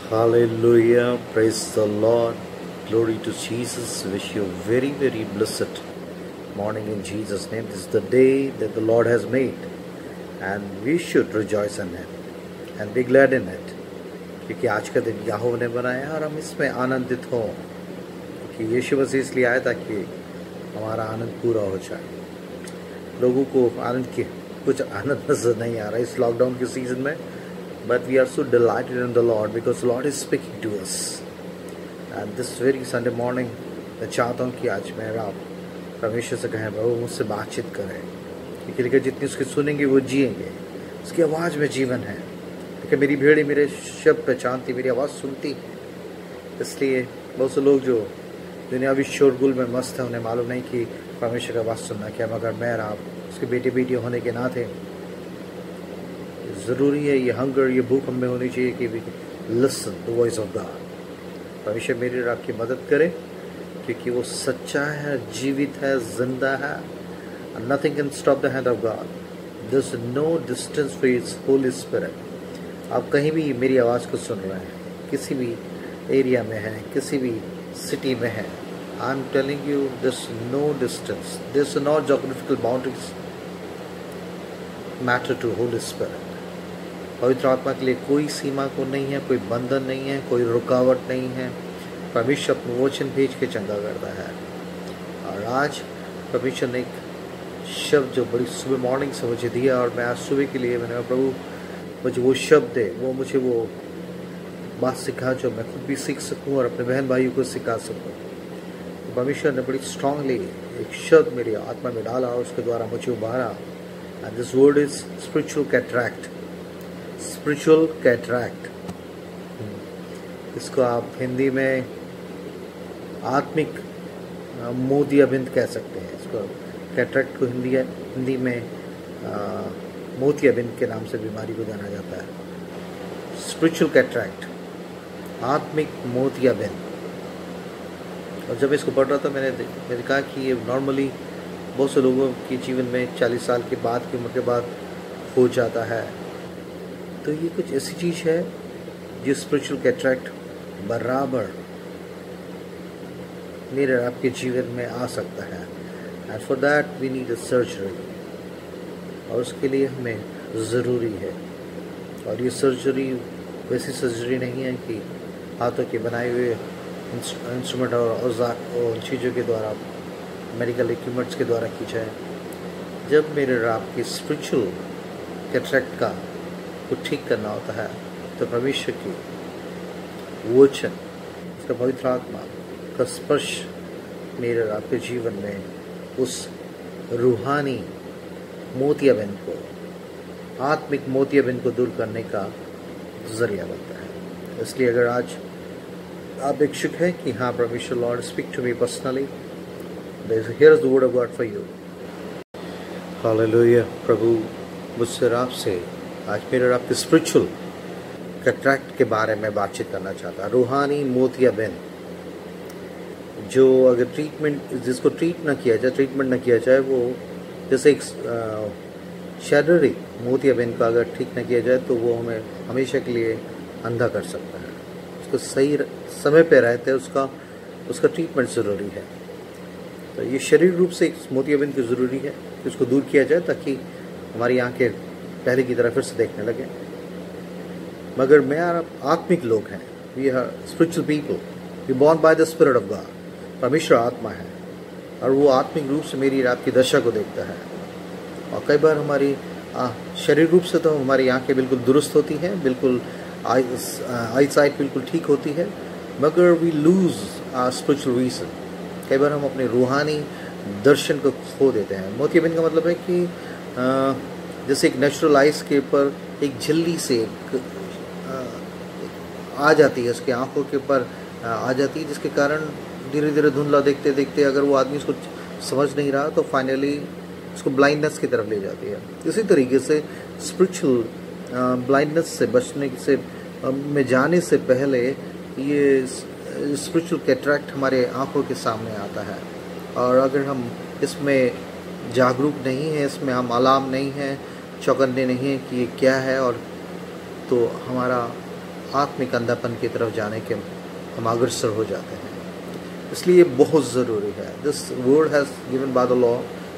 Hallelujah, praise the Lord, glory to Jesus. Wish you a very, very blessed morning in Jesus' name. This is the day that the Lord has made, and we should rejoice in it and be glad in it. क्योंकि आज का दिन यहोवा ने बनाया और हम इसमें आनंदित हों, क्योंकि यीशु मसीह इसलिए आया ताकि हमारा आनंद पूरा हो जाए। लोगों को कुछ आनंद नजर नहीं आ रहा इस लॉकडाउन के सीजन में, but we are so delighted in the Lord because the Lord is speaking to us. And this very Sunday morning, मैं चाहता हूँ कि आज मेरा परमेश्वर से कहें, प्रभु मुझसे बातचीत करें, क्योंकि जितनी उसकी सुनेंगे वो जिएंगे। उसकी आवाज़ में जीवन है, क्योंकि मेरी भेड़ी मेरे शब्द पहचानती, मेरी आवाज़ सुनती है। इसलिए बहुत से लोग जो दुनियावी शोरगुल में मस्त हैं, उन्हें मालूम नहीं कि परमेश्वर की आवाज़ सुनना क्या, मगर मैं आप उसके बेटे बेटी होने के नाते ज़रूरी है, ये हंगर, ये भूख हमें होनी चाहिए कि we listen the voice of God. परमेश्वर मेरी और आपकी मदद करे, क्योंकि वो सच्चा है, जीवित है, जिंदा है। Nothing can stop the hand of God. There is no distance for his holy spirit. आप कहीं भी मेरी आवाज़ को सुन रहे हैं, किसी भी एरिया में हैं, किसी भी सिटी में हैं, I am telling you there is no distance, there is no geographical boundaries matter to holy spirit. पवित्र आत्मा के लिए कोई सीमा को नहीं है, कोई बंधन नहीं है, कोई रुकावट नहीं है। परमेश्वर अपना वचन भेज के चंगा करता है। और आज परमेश्वर ने एक शब्द जो बड़ी सुबह मॉर्निंग से मुझे दिया, और मैं आज सुबह के लिए मैंने कहा, प्रभु मुझे वो शब्द दे, वो मुझे वो बात सिखा जो मैं खुद भी सीख सकूं और अपने बहन भाइयों को सिखा सकूं। तो परमेश्वर ने बड़ी स्ट्रांगली एक शब्द मेरी आत्मा में डाला और उसके द्वारा मुझे उभारा। And this word is spiritual cataract. Spiritual cataract, इसको आप हिंदी में आत्मिक मोतियाबिंद कह सकते हैं। इसको कैटरैक्ट को हिंदी में मोतियाबिंद के नाम से बीमारी को जाना जाता है। स्पिरिचुअल कैटरैक्ट, आत्मिक मोतियाबिंद। और जब इसको पढ़ रहा था, मैंने कहा कि ये नॉर्मली बहुत से लोगों के जीवन में 40 साल के बाद की उम्र के बाद हो जाता है। तो ये कुछ ऐसी चीज़ है जो स्पिरिचुअल कैटरैक्ट बराबर मेरे आपके जीवन में आ सकता है। And for that we need a surgery, और उसके लिए हमें ज़रूरी है। और ये सर्जरी वैसी सर्जरी नहीं है कि हाथों के बनाए हुए इंस्ट्रूमेंट और औजार और चीज़ों के द्वारा, मेडिकल इक्विपमेंट्स के द्वारा की जाए। जब मेरे आपके स्पिरिचुअल कैटरैक्ट का को ठीक करना होता है, तो परमेश्वर की वचन, उसका पवित्र आत्मा का स्पर्श मेरे आपके जीवन में उस रूहानी मोतियाबिंद को, आत्मिक मोतियाबिंद को दूर करने का जरिया बनता है। इसलिए अगर आज आप इच्छुक हैं कि हाँ परमेश्वर, lord speak to me personally, here is the word of God for you. Hallelujah. प्रभु मुझसे आपसे आज मेरे आपके स्पिरिचुअल कैटरैक्ट के बारे में बातचीत करना चाहता है। रूहानी मोतियाबिंद, जो अगर जिसको ट्रीटमेंट न किया जाए, वो जैसे एक शारीरिक मोतियाबिंद का अगर ठीक न किया जाए तो वो हमें हमेशा के लिए अंधा कर सकता है। उसको सही समय पे रहते हैं, उसका ट्रीटमेंट ज़रूरी है। तो ये शरीर रूप से एक मोतियाबिंद की ज़रूरी है कि उसको दूर किया जाए, ताकि हमारी आंखें पहले की तरह फिर से देखने लगे। मगर मैं आत्मिक लोग हैं, we are spiritual people, we born by the spirit of God. परमेश्वर आत्मा है, और वो आत्मिक रूप से मेरी आपकी दशा को देखता है। और कई बार हमारी शरीर रूप से तो हमारी आंखें बिल्कुल दुरुस्त होती हैं, बिल्कुल आई साइट बिल्कुल ठीक होती है, मगर वी लूज स्पिरिचुअल विजन। कई बार हम अपने रूहानी दर्शन को खो देते हैं। मोतियाबिंद का मतलब है कि जैसे एक नेचुरल आइस के ऊपर एक झिल्ली से आ जाती है, उसके आंखों के ऊपर आ जाती है, जिसके कारण धीरे धीरे धुंधला देखते देखते अगर वो आदमी उसको समझ नहीं रहा तो फाइनली उसको ब्लाइंडनेस की तरफ ले जाती है। इसी तरीके से स्पिरिचुअल ब्लाइंडनेस से बचने से में जाने से पहले ये स्पिरिचुअल कैटरैक्ट हमारे आंखों के सामने आता है। और अगर हम इसमें जागरूक नहीं हैं, इसमें हम अलार्म नहीं हैं, चौकन्ने नहीं हैं कि ये क्या है, और तो हमारा आत्मिक अंधापन की तरफ जाने के हम अग्रसर हो जाते हैं। इसलिए बहुत ज़रूरी है। This word has given by the law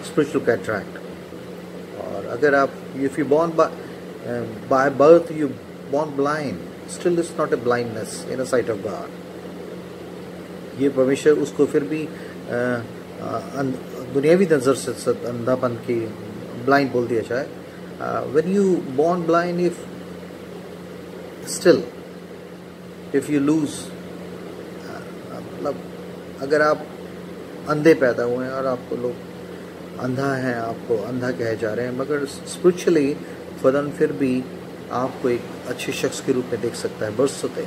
spiritual cataract. और अगर आप if you born by birth you born blind, still it's not a blindness in the site of God. ये परमेश्वर उसको फिर भी दुनियावी नज़र से अंधापन की ब्लाइंड बोल दिया जाए। When you born blind, if still if you lose, मतलब अगर आप अंधे पैदा हुए हैं और आपको लोग अंधा हैं, आपको अंधा कहे जा रहे हैं, मगर स्पिरिचुअली खुदा फिर भी आपको एक अच्छे शख्स के रूप में देख सकता है बरसते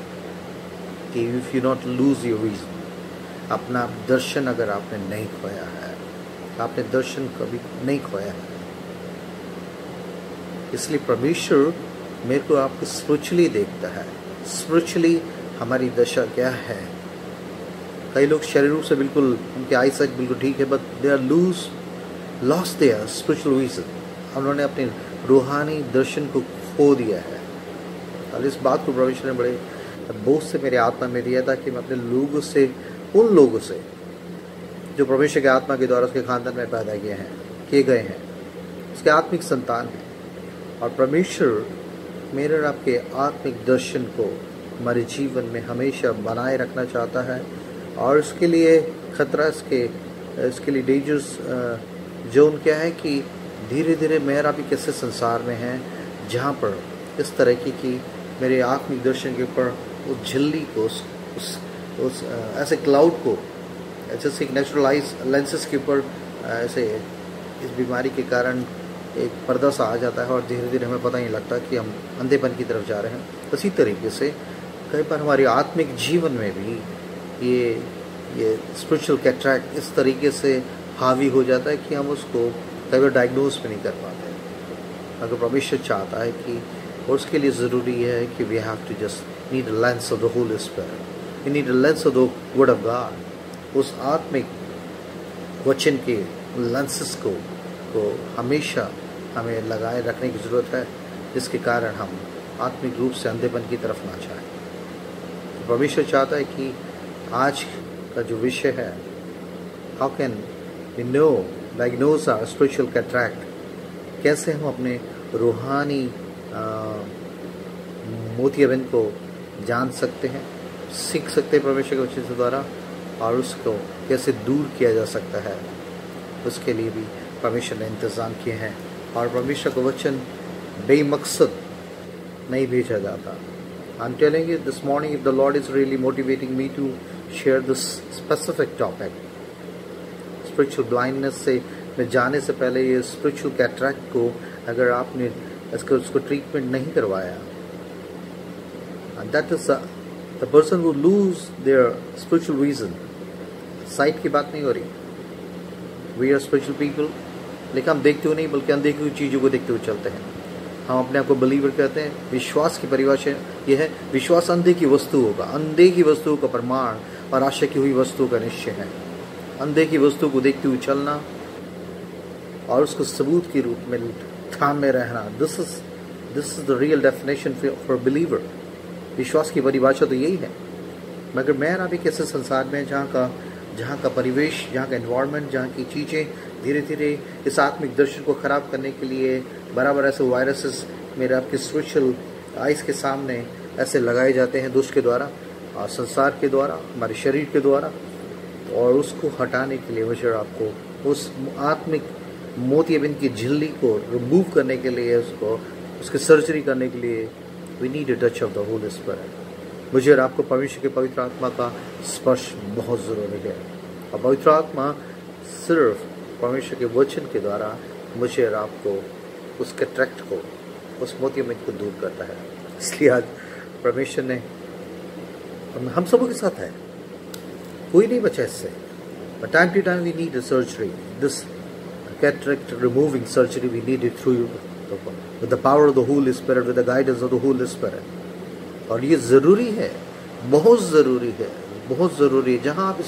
कि if you not lose your reason, अपना दर्शन अगर आपने नहीं खोया है, आपने दर्शन कभी नहीं खोया है। इसलिए परमेश्वर मेरे को आपको स्पिरिचुअली देखता है। स्पिरिचुअली हमारी दशा क्या है। कई लोग शरीर रूप से बिल्कुल, उनके आई साइट बिल्कुल ठीक है, but they are lost their spiritual vision. उन्होंने अपने रूहानी दर्शन को खो दिया है। और इस बात को परमेश्वर ने बड़े बोझ से मेरे आत्मा में दिया था कि मैं अपने लोगों से, उन लोगों से जो परमेश्वर के आत्मा के द्वारा उसके खानदान में पैदा किए गए हैं, उसके आत्मिक संतान हैं, और परमेश्वर मेरे और आपके आत्मिक दर्शन को हमारे जीवन में हमेशा बनाए रखना चाहता है। और इसके लिए खतरा, इसके लिए डेंजर्स जोन क्या है कि धीरे धीरे मैं और आप एक ऐसे संसार में हैं जहाँ पर इस तरह की मेरे आत्मिक दर्शन के ऊपर उस झिल्ली को, उस ऐसे क्लाउड को, जैसे एक नेचुरलाइज लेंसेज के ऊपर ऐसे इस बीमारी के कारण एक पर्दा सा आ जाता है और धीरे धीरे हमें पता नहीं लगता कि हम अंधेपन की तरफ जा रहे हैं। इसी तरीके से कई बार हमारे आत्मिक जीवन में भी ये स्पिरिचुअल कैटरैक्ट इस तरीके से हावी हो जाता है कि हम उसको कई बार डायग्नोज भी नहीं कर पाते। अगर परमेश्वर चाहता है कि, और उसके लिए ज़रूरी है कि we have to just need a lens of the holy spirit, we need a lens of the word of God. उस आत्मिक वचन के लेंसेस को हमेशा हमें लगाए रखने की ज़रूरत है, जिसके कारण हम आत्मिक रूप से अंधेपन की तरफ ना जाएं। तो परमेश्वर चाहता है कि आज का जो विषय है, how can we know diagnose our spiritual cataract, कैसे हम अपने रूहानी मोतियाबिंद को जान सकते हैं, सीख सकते हैं परमेश्वर के वचन के द्वारा, और उसको कैसे दूर किया जा सकता है, उसके लिए भी परमेश्वर ने इंतज़ाम किए हैं। और परमेश्वर का वचन बेमकसद नहीं भेजा जाता। I'm telling you this morning, if the Lord is really motivating me to share this specific topic, spiritual blindness से मैं जाने से पहले ये spiritual cataract को अगर आपने उसको ट्रीटमेंट नहीं करवाया, and that is the person who lose their spiritual vision। Site की बात नहीं हो रही, we are spiritual people, लेकिन हम देखते हुए नहीं बल्कि अनदेखी हुई चीज़ों को देखते हुए चलते हैं। हम अपने आप को बिलीवर कहते हैं। विश्वास की परिभाषा यह है, विश्वास अंधे की वस्तु होगा, अंधे की वस्तु का प्रमाण और आशा की हुई वस्तु का निश्चय है। अंधे की वस्तु को देखते हुए चलना और उसको सबूत के रूप में थामे रहना, this is the real definition for believer. विश्वास की परिभाषा तो यही है। मगर मैं आप एक ऐसे संसार में जहाँ का परिवेश, जहाँ का एनवायरनमेंट, जहाँ की चीज़ें धीरे धीरे इस आत्मिक दर्शन को ख़राब करने के लिए बराबर ऐसे वायरसेस मेरे आपके स्पिरिचुअल आइज़ के सामने ऐसे लगाए जाते हैं दुष्ट के द्वारा और संसार के द्वारा, हमारे शरीर के द्वारा। और उसको हटाने के लिए मुझे आपको उस आत्मिक मोतियाबिंद की झिल्ली को रिमूव करने के लिए, उसकी सर्जरी करने के लिए we need a touch of the holy spirit. मुझे और आपको परमेश्वर के पवित्र आत्मा का स्पर्श बहुत ज़रूरी है। और पवित्र आत्मा सिर्फ परमेश्वर के वचन के द्वारा मुझे और आपको उस कैटरैक्ट को, उस मोतियाबिंद को दूर करता है। इसलिए आज परमेश्वर ने हम सबों के साथ है, कोई नहीं बचा इससे। But time to time we need a surgery, this cataract removing surgery we need it through with the power of the holy spirit, with the guidance of the holy spirit. और ये ज़रूरी है, बहुत ज़रूरी है, बहुत ज़रूरी है। जहाँ आप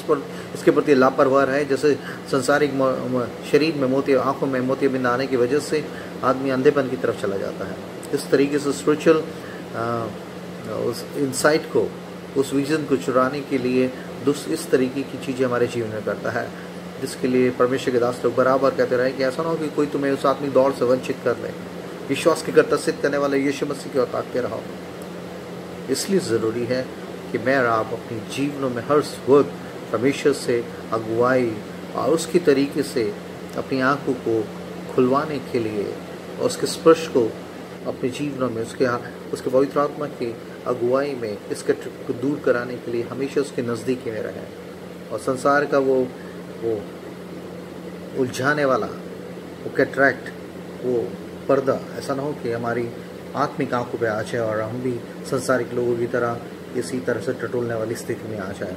इसके प्रति लापरवाह है, जैसे संसारिक शरीर में आँखों में मोतियाबिंद आने की वजह से आदमी अंधेपन की तरफ चला जाता है, इस तरीके से स्पिरिचुअल उस इंसाइट को, उस विजन को चुराने के लिए इस तरीके की चीज़ें हमारे जीवन में करता है, जिसके लिए परमेश्वर के दास लोग बराबर कहते रहे कि ऐसा ना हो कि कोई तुम्हें उस आत्मिक दौड़ से वंचित कर ले। विश्वास की कर्ता सिद्ध करने वाले यीशु मसीह की ओर ताकते रहो। इसलिए ज़रूरी है कि मैं और आप अपनी जीवनों में हर वक्त परमेश्वर से अगुवाई और उसकी तरीके से अपनी आंखों को खुलवाने के लिए और उसके स्पर्श को अपने जीवनों में उसके पवित्र आत्मा की अगुवाई में इसके को दूर कराने के लिए हमेशा उसके नज़दीकी में रहें। और संसार का वो उलझाने वाला, वो कैटरैक्ट, वो पर्दा ऐसा ना हो कि हमारी आत्मिक आंखों पे आ जाए और हम भी संसारिक लोगों की तरह इसी तरह से टटोलने वाली स्थिति में आ जाए।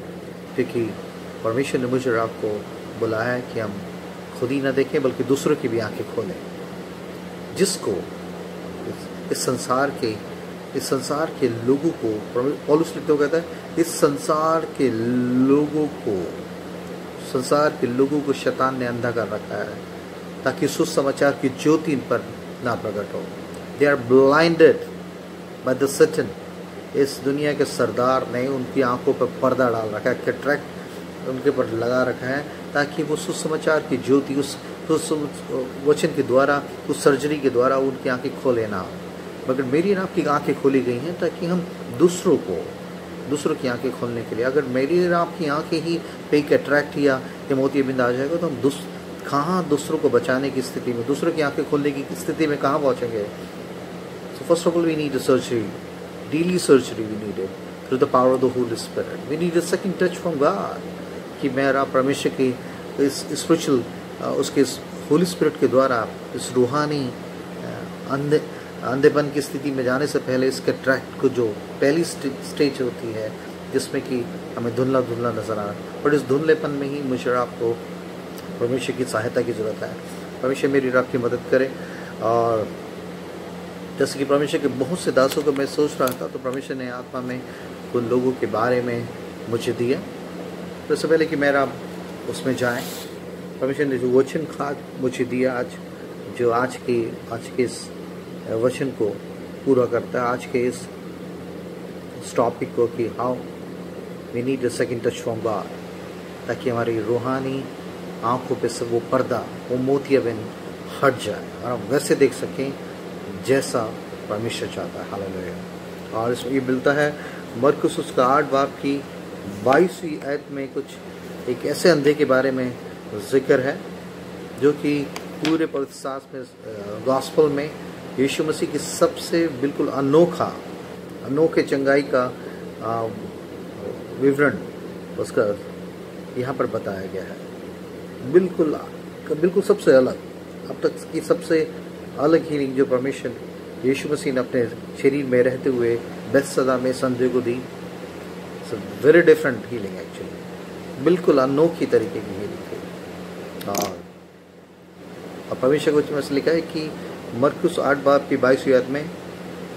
क्योंकि परमेश्वर ने मुझे और आपको बुलाया है कि हम खुद ही न देखें बल्कि दूसरों की भी आंखें खोलें, जिसको इस संसार के लोगों को, पौलुस लिखते हुए कहता है, इस संसार के लोगों को शैतान ने अंधा कर रखा है ताकि सुसमाचार की ज्योति इन पर ना प्रकट हो। They are blinded by the Satan. इस दुनिया के सरदार ने उनकी आंखों पर पर्दा डाल रखा है, कैटरैक्ट उनके पर लगा रखा है, ताकि वो सुसमाचार की ज्योति उस वचन के द्वारा, उस सर्जरी के द्वारा उनकी आंखें खोले ना। मगर मेरी और आपकी आंखें खोली गई हैं ताकि हम दूसरों की आंखें खोलने के लिए, अगर मेरी और आपकी आंखें ही पे कैटरैक्ट या मोतियाबिंद आ जाएगा तो हम कहाँ दूसरों को बचाने की स्थिति में, दूसरों की आंखें खोलने की स्थिति में कहाँ पहुँचेंगे। So first of all we need a surgery, daily surgery we need it through the power of the holy spirit. We need a second touch from God कि मेरा परमेश्वर की इस स्पिरिचुअल उसके होली स्पिरिट के द्वारा इस रूहानी अंधेपन की स्थिति में जाने से पहले इस कैटरैक्ट को, जो पहली स्टेज होती है जिसमें कि हमें धुंधला नजर आ रहा है, और इस धुंधलेपन में ही मुझे आपको परमेश्वर की सहायता की ज़रूरत है। परमेश्वर मेरी और आपकी मदद करे। और जैसे कि परमेश्वर के बहुत से दासों को मैं सोच रहा था, तो परमेश्वर ने आत्मा में उन लोगों के बारे में मुझे दिया। तो इससे पहले कि मेरा उसमें जाए, परमेश्वर ने जो वचन खाद मुझे दिया आज, जो आज के इस वचन को पूरा करता है, आज के इस टॉपिक को कि how we need a second touch from God, ताकि हमारी रूहानी आंखों पे से वो पर्दा, वो मोतियाबिंद हट जाए और हम वैसे देख सकें जैसा परमेश्वर चाहता है। हालेलुया। और इसमें ये मिलता है मरकुस उसका 8 बाब की 22वीं आयत में कुछ एक ऐसे अंधे के बारे में जिक्र है जो कि पूरे पवित्र शास्त्र में, गॉस्पेल में यीशु मसीह की सबसे बिल्कुल अनोखे चंगाई का विवरण उसका यहाँ पर बताया गया है। बिल्कुल सबसे अलग, अब तक की सबसे अलग हीलिंग जो परमेश्वर यीशु मसीह ने अपने शरीर में रहते हुए बेथसदा में संधे को दी। वेरी डिफरेंट हीलिंग एक्चुअली, बिल्कुल अनोखी तरीके की हीलिंग थी। और परमेश्वर के वचन में लिखा है कि मरकुस 8 बाब की 22वीं आयत में,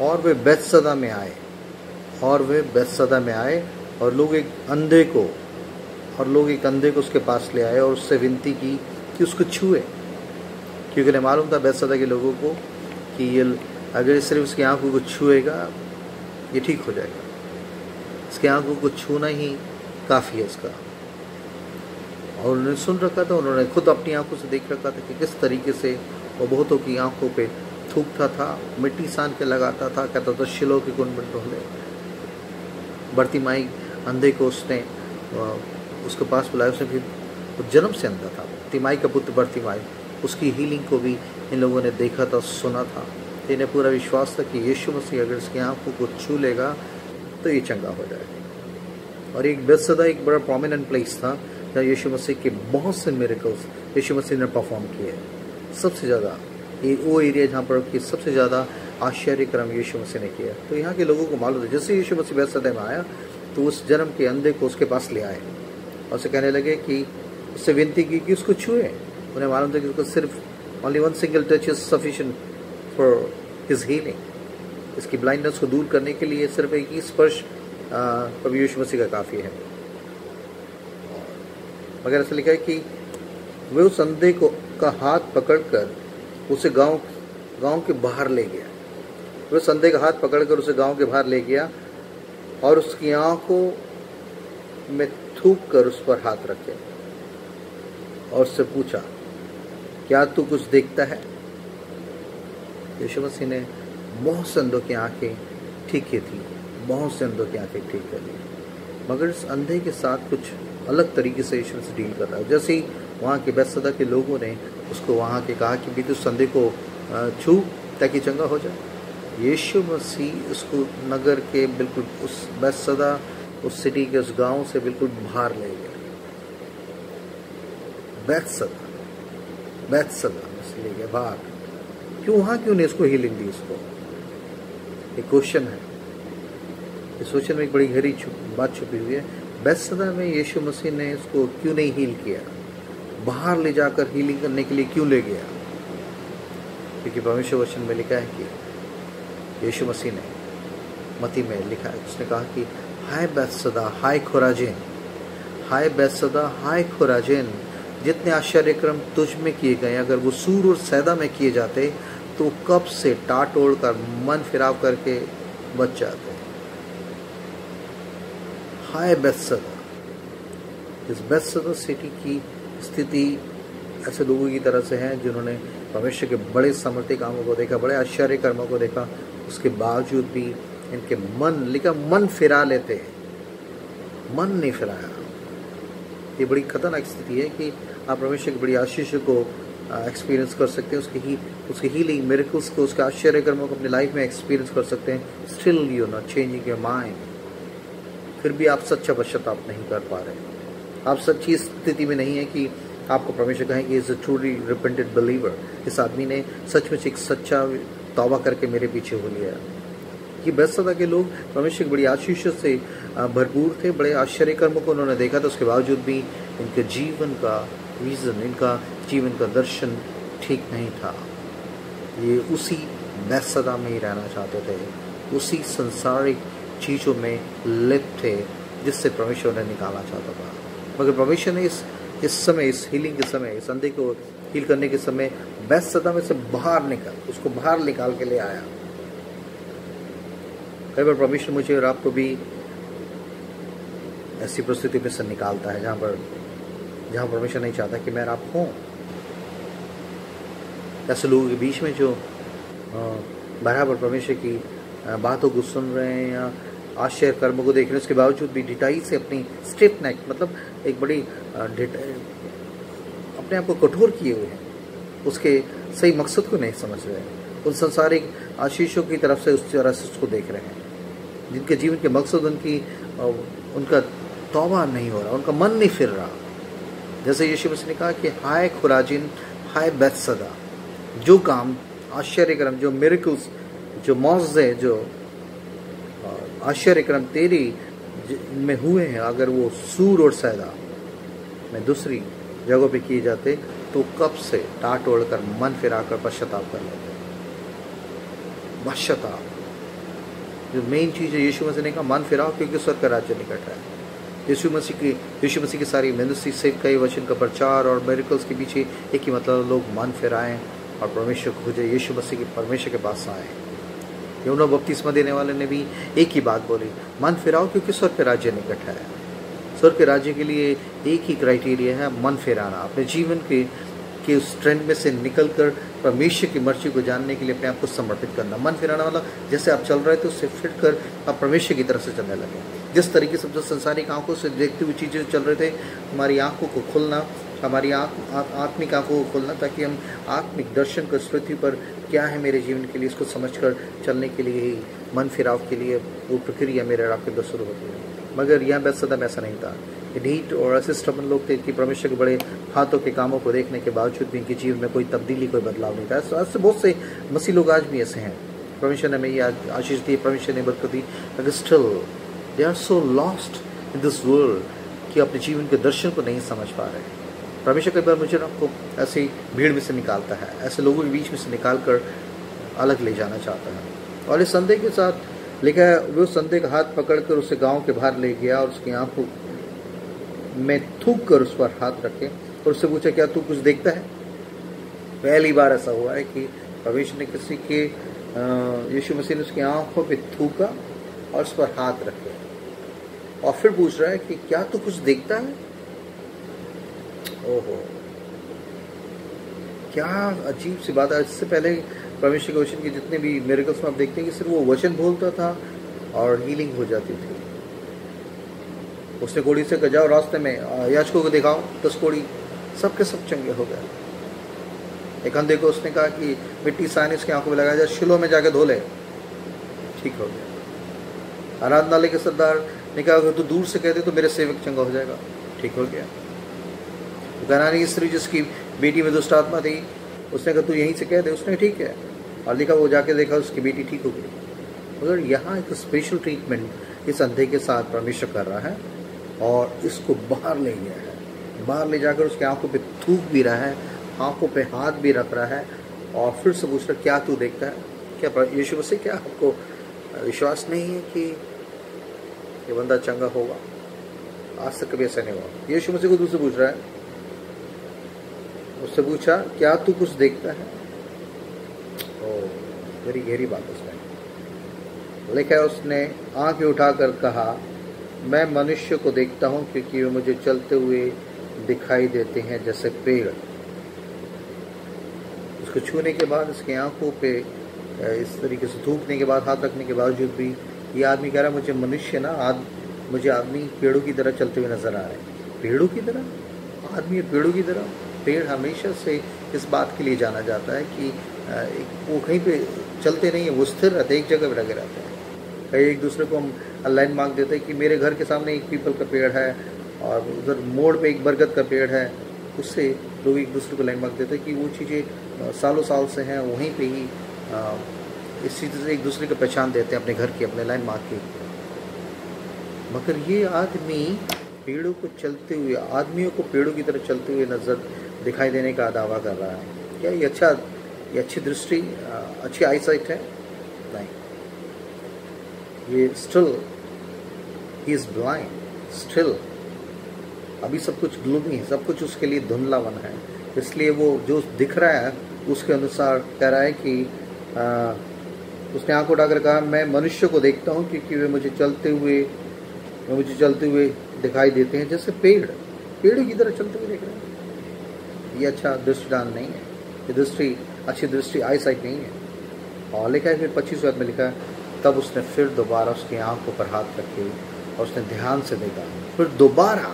और वे बेथसदा में आए और लोग एक अंधे को उसके पास ले आए और उससे विनती की कि उसको छुए, क्योंकि उन्हें मालूम था बेथसदा के लोगों को कि ये अगर सिर्फ उसकी आंखों को छुएगा ये ठीक हो जाएगा। इसकी आंखों को छूना ही काफ़ी है इसका। और उन्होंने सुन रखा था, उन्होंने खुद अपनी आंखों से देख रखा था कि किस तरीके से वो बहुतों की आंखों पे थूकता था, मिट्टी सान के लगाता था, कहता था शिलो के कुंड में टोले। बर्तिमाई अंधे को उसने उसके पास बुलाया, उसने भी जन्म से अंधा था। तिमाई का पुत्र बर्तिमाई, उसकी हीलिंग को भी इन लोगों ने देखा था, सुना था। इन्हें पूरा विश्वास था कि यीशु मसीह अगर इसकी आंखों को छू लेगा तो ये चंगा हो जाएगा। और एक बेथसदा एक बड़ा प्रोमिनेंट प्लेस था जहाँ यीशु मसीह के बहुत से मिरेकल्स यीशु मसीह ने परफॉर्म किए। सबसे ज़्यादा ये वो एरिया जहाँ पर कि सबसे ज़्यादा आश्चर्य कर्म यीशु मसीह ने किया। तो यहाँ के लोगों को मालूम था, जैसे यीशु मसीह बेथसदा में आया तो उस जन्म के अंधे को उसके पास ले आए और उसे कहने लगे कि उससे विनती की कि उसको छुए। उन्हें मालूम था कि उसको सिर्फ only one single touch is sufficient for his healing. इसकी ब्लाइंडनेस को दूर करने के लिए सिर्फ एक ही स्पर्श प्रभु यीशु मसीह का काफ़ी है। मगर ऐसा लिखा है कि वे उस अंधे का हाथ पकड़कर उसे गांव के बाहर ले गया। वे उस अंधे का हाथ पकड़कर उसे गांव के बाहर ले गया और उसकी आंखों में थूक कर उस पर हाथ रखे और उससे पूछा, क्या तू कुछ देखता है? यीशु मसीह ने बहुत से अंधों की आंखें ठीक की थी, बहुत से अंधों की आंखें ठीक कर दी, मगर इस अंधे के साथ कुछ अलग तरीके से यीशु मसीह डील कर रहा है। जैसे ही वहाँ के बैतसैदा के लोगों ने उसको वहाँ के कहा कि भी तू संधे को छू ताकि चंगा हो जाए, यीशु मसीह उसको नगर के बिल्कुल उस बैतसैदा, उस सिटी के उस गांव से बिल्कुल बाहर ले गया। बैतसैदा में ले गया बाहर। क्यों? वहाँ क्यों नहीं उसको हीलिंग दी? उसको एक क्वेश्चन है, इस क्वेश्चन में एक बड़ी गहरी बात छुपी हुई है। बैतसैदा में यीशु मसीह ने उसको क्यों नहीं हील किया? बाहर ले जाकर हीलिंग करने के लिए क्यों ले गया? क्योंकि परमेश्वर वचन में लिखा है कि यीशु मसीह ने मत्ती में लिखा है, उसने कहा कि हाय बैतसैदा, हाय खुराजिन, हाय बैतसैदा, हाय खुराजिन, जितने आश्चर्य कर्म तुझ में किए गए, अगर वो सूर और सैदा में किए जाते तो कब से टाट ओढ़ कर मन फिराव करके बच जाते। हाय बैतसैदा। इस बैतसैदा सिटी की स्थिति ऐसे लोगों की तरह से है जिन्होंने परमेश्वर के बड़े सामर्थ्य कामों को देखा, बड़े आश्चर्य कर्मों को देखा, उसके बावजूद भी इनके मन फिरा लेते हैं, मन नहीं फिराया। ये बड़ी खतरनाक स्थिति है कि आप परमेश्वर की बड़ी आशीष को एक्सपीरियंस कर सकते हैं, उसकी हीलिंग मिरेकल्स को, उसके आश्चर्य कर्मों को अपनी लाइफ में एक्सपीरियंस कर सकते हैं, still you not changing your mind. फिर भी आप सच्चा पश्चाताप नहीं कर पा रहे, आप सच्ची स्थिति में नहीं है कि आपको परमेश्वर कहें कि is a truly repented believer, इस आदमी ने सचमुच एक सच्चा तौबा करके मेरे पीछे हो लिया। कि बैतसैदा के लोग परमेश्वर की बड़ी आशीष से भरपूर थे, बड़े आश्चर्य कर्मों को उन्होंने देखा था, उसके बावजूद भी इनके जीवन का विजन, इनका जीवन का दर्शन ठीक नहीं था। ये उसी बैतसैदा में ही रहना चाहते थे, उसी संसारिक चीज़ों में लिप्त थे जिससे परमेश्वर ने निकालना चाहता था। मगर परमेश्वर ने इस समय, इस हीलिंग के समय, इस अंधे को हील करने के समय बैतसैदा में से उसको बाहर निकाल के ले आया। कई बार परमेश्वर मुझे और आपको भी ऐसी परिस्थिति में से निकालता है जहाँ परमेश्वर नहीं चाहता कि मैं और आप हों। ऐसे लोगों के बीच में जो बराबर परमेश्वर की बातों को सुन रहे हैं या आश्चर्य कर्मों को देख रहे हैं, उसके बावजूद भी ढिठाई से अपनी स्टिफ नेक, मतलब एक बड़ी अपने आप को कठोर किए हुए हैं, उसके सही मकसद को नहीं समझ रहे हैं, उन संसारिक आशीषों की तरफ से उस तरह से उसको देख रहे हैं, जिनके जीवन के मकसद उनका तौबा नहीं हो रहा, उनका मन नहीं फिर रहा। जैसे यीशु मसीह ने कहा कि हाय खुराजिन, हाय बैतसैदा, जो काम आश्चर्य कर्म, जो मिरेकल्स, जो मौज़े, जो आश्चर्य कर्म तेरी में हुए हैं, अगर वो सूर और सैदा में दूसरी जगहों पे किए जाते तो कब से टाट ओढ़कर मन फिराकर पश्चाताप कर लेते। पश्चाताप जो मेन चीज़ है, यीशु मसीह ने कहा मन फिराओ क्योंकि स्वर्ग का राज्य निकट है। यीशु मसीह की सारी मिनिस्ट्री से कई वचन का प्रचार और मिरेकल्स के पीछे एक ही मतलब, लोग मन फिराएं और परमेश्वर को खोजे, यीशु मसीह के परमेश्वर के पास आए। यूहन्ना बपतिस्मा देने वाले ने भी एक ही बात बोली, मन फिराओ क्योंकि स्वर्ग के राज्य निकट है। स्वर्ग के राज्य के लिए एक ही क्राइटेरिया है, मन फिराना, अपने जीवन के उस ट्रेंड में से निकलकर परमेश्वर की मर्जी को जानने के लिए अपने आप को समर्पित करना। मन फिराना वाला जैसे आप चल रहे थे उससे फिट कर आप परमेश्वर की तरफ से चलने लगे। जिस तरीके से जो संसारिक आंखों से देखते हुए चीज़ें चल रहे थे, हमारी आंखों को खुलना, हमारी आत्मिक आंखों को खोलना, ताकि हम आत्मिक दर्शन को इस पृथ्वी पर क्या है मेरे जीवन के लिए, इसको समझकर चलने के लिए ही मन फिराव के लिए वो प्रक्रिया मेरे आपके अंदर शुरू होती है। मगर यहाँ बैतसैदा में ऐसा नहीं था। ढीठ और ऐसे स्टबन लोग थे कि परमेश्वर के बड़े हाथों के कामों को देखने के बावजूद भी इनके जीवन में कोई तब्दीली, कोई बदलाव नहीं था। ऐसे बहुत से मसीह लोग आज भी ऐसे हैं। परमेश्वर ने हमें ये आशीष दी, परमेश्वर ने बरकत दी, मगर still they are so lost in this world कि अपने जीवन के दर्शन को नहीं समझ पा रहे। परमेश्वर कई बार मुझे आपको ऐसी भीड़ में से निकालता है, ऐसे लोगों के बीच में से निकाल कर अलग ले जाना चाहता है। और इस संदेह के साथ लिखा है, वो संदेह का हाथ पकड़कर उसे गांव के बाहर ले गया और उसकी आंखों में थूक कर उस पर हाथ रखे और उससे पूछा, क्या तू कुछ देखता है? पहली बार ऐसा हुआ है कि परमेश्वर ने किसी के यीशु मसीह ने उसकी आंखों पे थूका और उस पर हाथ रखे। और फिर पूछ रहा है कि क्या तू कुछ देखता है। ओहो, क्या अजीब सी बात है। इससे पहले परमेश्वर के वचन के जितने भी मिरेकल्स में आप देखते हैं कि सिर्फ वो वचन बोलता था और हीलिंग हो जाती थी। उसने कोड़ी से कहा जाओ रास्ते में याजकों को दिखाओ, 10 कोड़ी, सबके सब चंगे हो गए। एक अंधे को उसने कहा कि मिट्टी साइन इसकी आंखों में लगाया जाए, शिलो में जाके धो ले, ठीक हो गया। आराधनालय के सरदार ने कहा अगर तू दूर से कह दे तो मेरे सेवक चंगा हो जाएगा, ठीक हो गया। कनानी स्त्री जिसकी बेटी में दुष्ट आत्मा थी, उसने कहा तू यहीं से कह दे, उसने ठीक है, और लिखा वो जाके देखा उसकी बेटी ठीक हो गई। मगर यहाँ एक स्पेशल ट्रीटमेंट इस अंधे के साथ परमेश्वर कर रहा है और इसको बाहर ले गया है। बाहर ले जाकर उसके आंखों पे थूक भी रहा है, आंखों पे हाथ भी रख रहा है और फिर से पूछ रहा क्या तू देखता है। क्या यीशु मसीह, क्या आपको विश्वास नहीं है कि ये बंदा चंगा होगा? आज तक कभी ऐसा नहीं हुआ। यीशु मसीह को दूसरे पूछ रहा है, उससे पूछा क्या तू कुछ देखता है? ओ, बड़ी गहरी बात उसने लिखा है। उसने आंखें उठाकर कहा मैं मनुष्य को देखता हूं क्योंकि वे मुझे चलते हुए दिखाई देते हैं जैसे पेड़। उसको छूने के बाद उसकी आंखों पे इस तरीके से थूकने के बाद, हाथ रखने के बावजूद भी ये आदमी कह रहा मुझे मनुष्य ना मुझे आदमी पेड़ों की तरह चलते हुए नजर आ रहे हैं। पेड़ों की तरह? आदमी पेड़ों की तरह? पेड़ हमेशा से इस बात के लिए जाना जाता है कि वो कहीं पे चलते नहीं है, वो स्थिर रहते, एक जगह पे लगे रहते हैं। कई एक दूसरे को हम लाइन मांग देते हैं कि मेरे घर के सामने एक पीपल का पेड़ है और उधर मोड़ पे एक बरगद का पेड़ है, उससे लोग एक दूसरे को लाइन मांग देते हैं कि वो चीज़ें सालों साल से हैं, वहीं पे ही इस चीज़ से एक दूसरे को पहचान देते हैं अपने घर की, अपने लाइन मांग के। मगर ये आदमी पेड़ों को चलते हुए, आदमियों को पेड़ों की तरह चलते हुए नजर दिखाई देने का दावा कर रहा है। क्या ये अच्छी दृष्टि, अच्छी आईसाइट है? नहीं, ये still he is blind, still अभी सब कुछ ग्लूमी है, सब कुछ उसके लिए धुंधलावन है। इसलिए वो जो दिख रहा है उसके अनुसार कह रहा है कि उसने आंख उठाकर कहा मैं मनुष्य को देखता हूँ क्योंकि वे मुझे चलते हुए दिखाई देते हैं जैसे पेड़ों की तरह चलते हुए देख रहे हैं। ये अच्छा दृष्टिदान नहीं है, ये दृष्टि, अच्छी दृष्टि, आई साइट नहीं है। और लिखा है फिर 25 में लिखा है तब उसने फिर दोबारा उसकी आंखों पर हाथ रखे और उसने ध्यान से देखा। फिर दोबारा,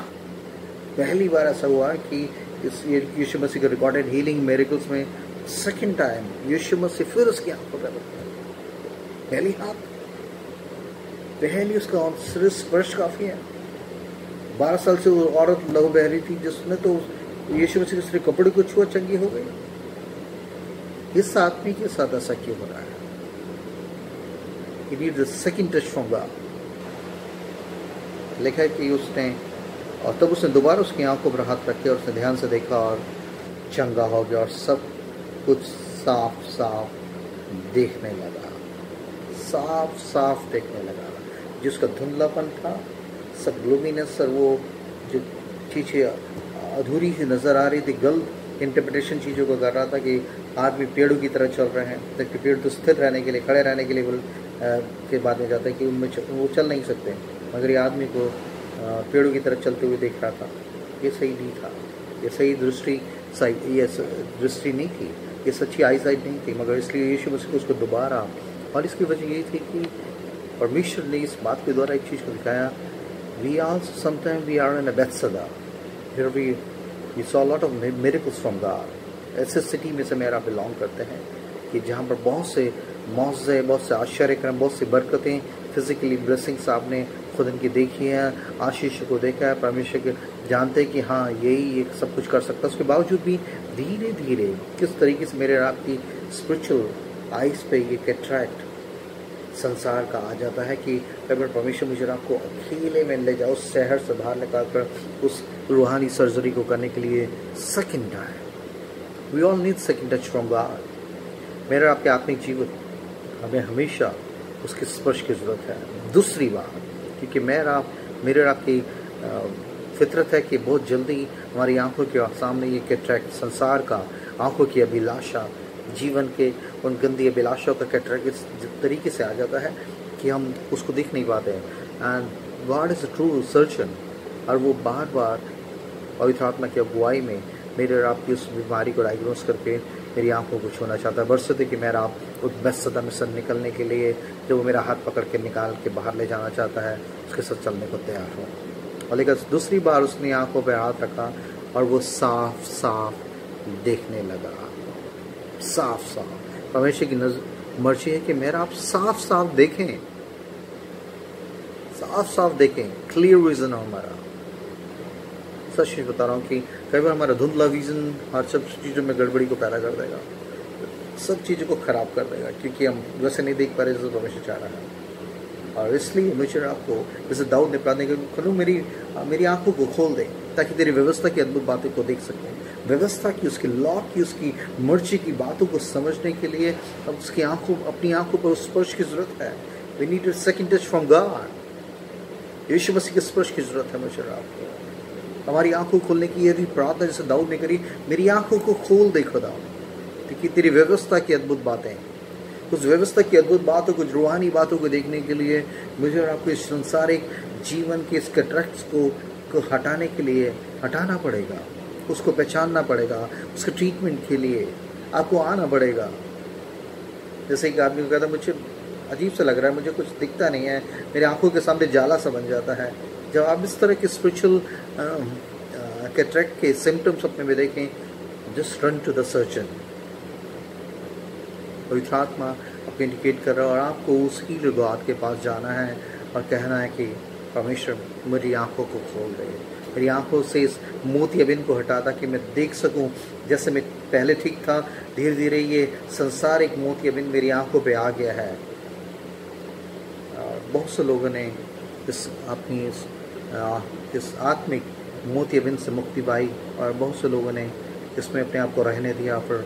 पहली बार ऐसा हुआ कि इस यीशु मसीह के रिकॉर्डेड हीलिंग मिरेकल्स में सेकंड टाइम यीशु मसीह फिर उसकी आंखों पर रखा। पहली उसका स्पर्श काफी है। 12 साल से वो औरत लहू बह रही थी जिसने तो यीशु मसीह के कपड़े को छुआ चंगी हो गई। इस आदमी के साथ ऐसा क्यों हो रहा है? He needs a second touch from God. लिखा है कि उसने, और तब उसने दोबारा उसकी आंखों पर हाथ रखे और उसने ध्यान से देखा और चंगा हो गया और सब कुछ साफ साफ देखने लगा, साफ साफ देखने लगा। जिसका धुंधलापन था, सब ग्लूमीनेस और वो जो चीज़ें अधूरी सी नज़र आ रही थी, गलत इंटरप्रिटेशन चीज़ों को कर रहा था कि आदमी पेड़ों की तरह चल रहे हैं, जबकि पेड़ तो स्थिर रहने के लिए, खड़े रहने के लिए के बाद में जाता है कि उनमें वो चल नहीं सकते, मगर ये आदमी को पेड़ों की तरह चलते हुए देख रहा था। ये सही नहीं था, ये सही दृष्टि, ये दृष्टि नहीं थी, ये सच्ची आई साइट नहीं थी। मगर इसलिए यीशु मसीह को उसको दोबारा, और इसकी वजह यही थी कि परमेश्वर ने इस बात के द्वारा एक चीज़ को दिखाया। We also sometime we are in a Bethesda, here we saw lot of miracles from God. ऐसे सिटी में से मेरा बिलोंग करते हैं कि जहाँ पर बहुत से मौज़े, बहुत से आश्चर्यक्रम, बहुत सी बरकतें, फिजिकली ब्लेसिंग्स आपने खुद इनकी देखी हैं, आशीष को देखा है। परमेश्वर के जानते हैं कि हाँ यही एक सब कुछ कर सकता है। उसके बावजूद भी धीरे धीरे किस तरीके से मेरे आपकी स्पिरिचुअल आइज पे ये कैटरैक्ट संसार का आ जाता है कि अगर परमेश्वर मुझे आपको अकेले में ले जाओ, उस शहर से बाहर निकाल कर उस रूहानी सर्जरी को करने के लिए second time. We all need second touch from God. मेरे आपके आत्मिक जीवन हमें हमेशा उसके स्पर्श की ज़रूरत है। दूसरी बात, क्योंकि मेरे आपकी फितरत है कि बहुत जल्दी हमारी आंखों के सामने ये कैटरैक्ट, संसार का आंखों की अभिलाषा, जीवन के उन गंदी अभिलाषाओं का कैटरैक्ट इस तरीके से आ जाता है कि हम उसको देख नहीं पाते हैं। And God is a true surgeon, और वो बार बार पवित्र आत्मा की अगुवाई में मेरे और आपकी उस बीमारी को डायग्नोस करके मेरी आंखों को छूना चाहता है। बरसते कि मेरा आप उस व्यस्तता में से निकलने के लिए जो वो मेरा हाथ पकड़ के निकाल के बाहर ले जाना चाहता है, उसके साथ चलने को तैयार हो। और लेकिन दूसरी बार उसने आंखों पर हाथ रखा और वो साफ साफ देखने लगा। साफ साफ परमेश्वर की मर्जी है कि मेरा आप साफ साफ देखें, साफ साफ देखें, क्लियर विजन हो हमारा। सच बता रहा हूँ कि कई बार हमारा धुंधला विजन हर सब चीज़ों में गड़बड़ी को पैदा कर देगा, सब चीज़ों को खराब कर देगा, क्योंकि हम वैसे नहीं देख पा रहे जैसे परमेश्वर चाह रहा है। और इसलिए मुझे आपको जैसे दाऊद ने प्रार्थना की, करो मेरी आंखों को खोल दे ताकि तेरी व्यवस्था की अद्भुत बातों को देख सकें। व्यवस्था की, उसकी लॉ की, उसकी मर्जी की बातों को समझने के लिए अब उसकी आंखों, अपनी आंखों पर स्पर्श की जरूरत है। We need a second touch from God. यीशु मसीह के स्पर्श की जरूरत है मुझे आपको। हमारी आंखों खोलने की यदि प्रार्थना जैसे दाऊद ने करी, मेरी आंखों को खोल दे खुदा, क्योंकि तेरी व्यवस्था की अद्भुत बातें, उस व्यवस्था की अद्भुत बातों को, रूहानी बातों को देखने के लिए मुझे और आपको इस संसारिक जीवन के इस कैटरेक्ट्स को हटाने के लिए हटाना पड़ेगा, उसको पहचानना पड़ेगा, उसके ट्रीटमेंट के लिए आपको आना पड़ेगा। जैसे एक आदमी को कहता, मुझे अजीब सा लग रहा है, मुझे कुछ दिखता नहीं है, मेरी आंखों के सामने जाला सा बन जाता है। जब आप इस तरह के स्पिरिचुअल कैटरेक्ट के सिम्टम्स अपने में देखें, just run to the surgeon. पवित्र आत्मा आपको इंडिकेट कर रहा है और आपको उस हीलर गॉड के पास जाना है और कहना है कि परमेश्वर मेरी आंखों को खोल दे, मेरी आंखों से इस मोतियाबिंद को हटा ताकि मैं देख सकूं। जैसे मैं पहले ठीक था, धीरे धीरे ये संसारिक मोतियाबिंद मेरी आंखों पे आ गया है। बहुत से लोगों ने अपनी इस आत्मिक मोतियाबिंद से मुक्ति पाई और बहुत से लोगों ने इसमें अपने आप को रहने दिया, फिर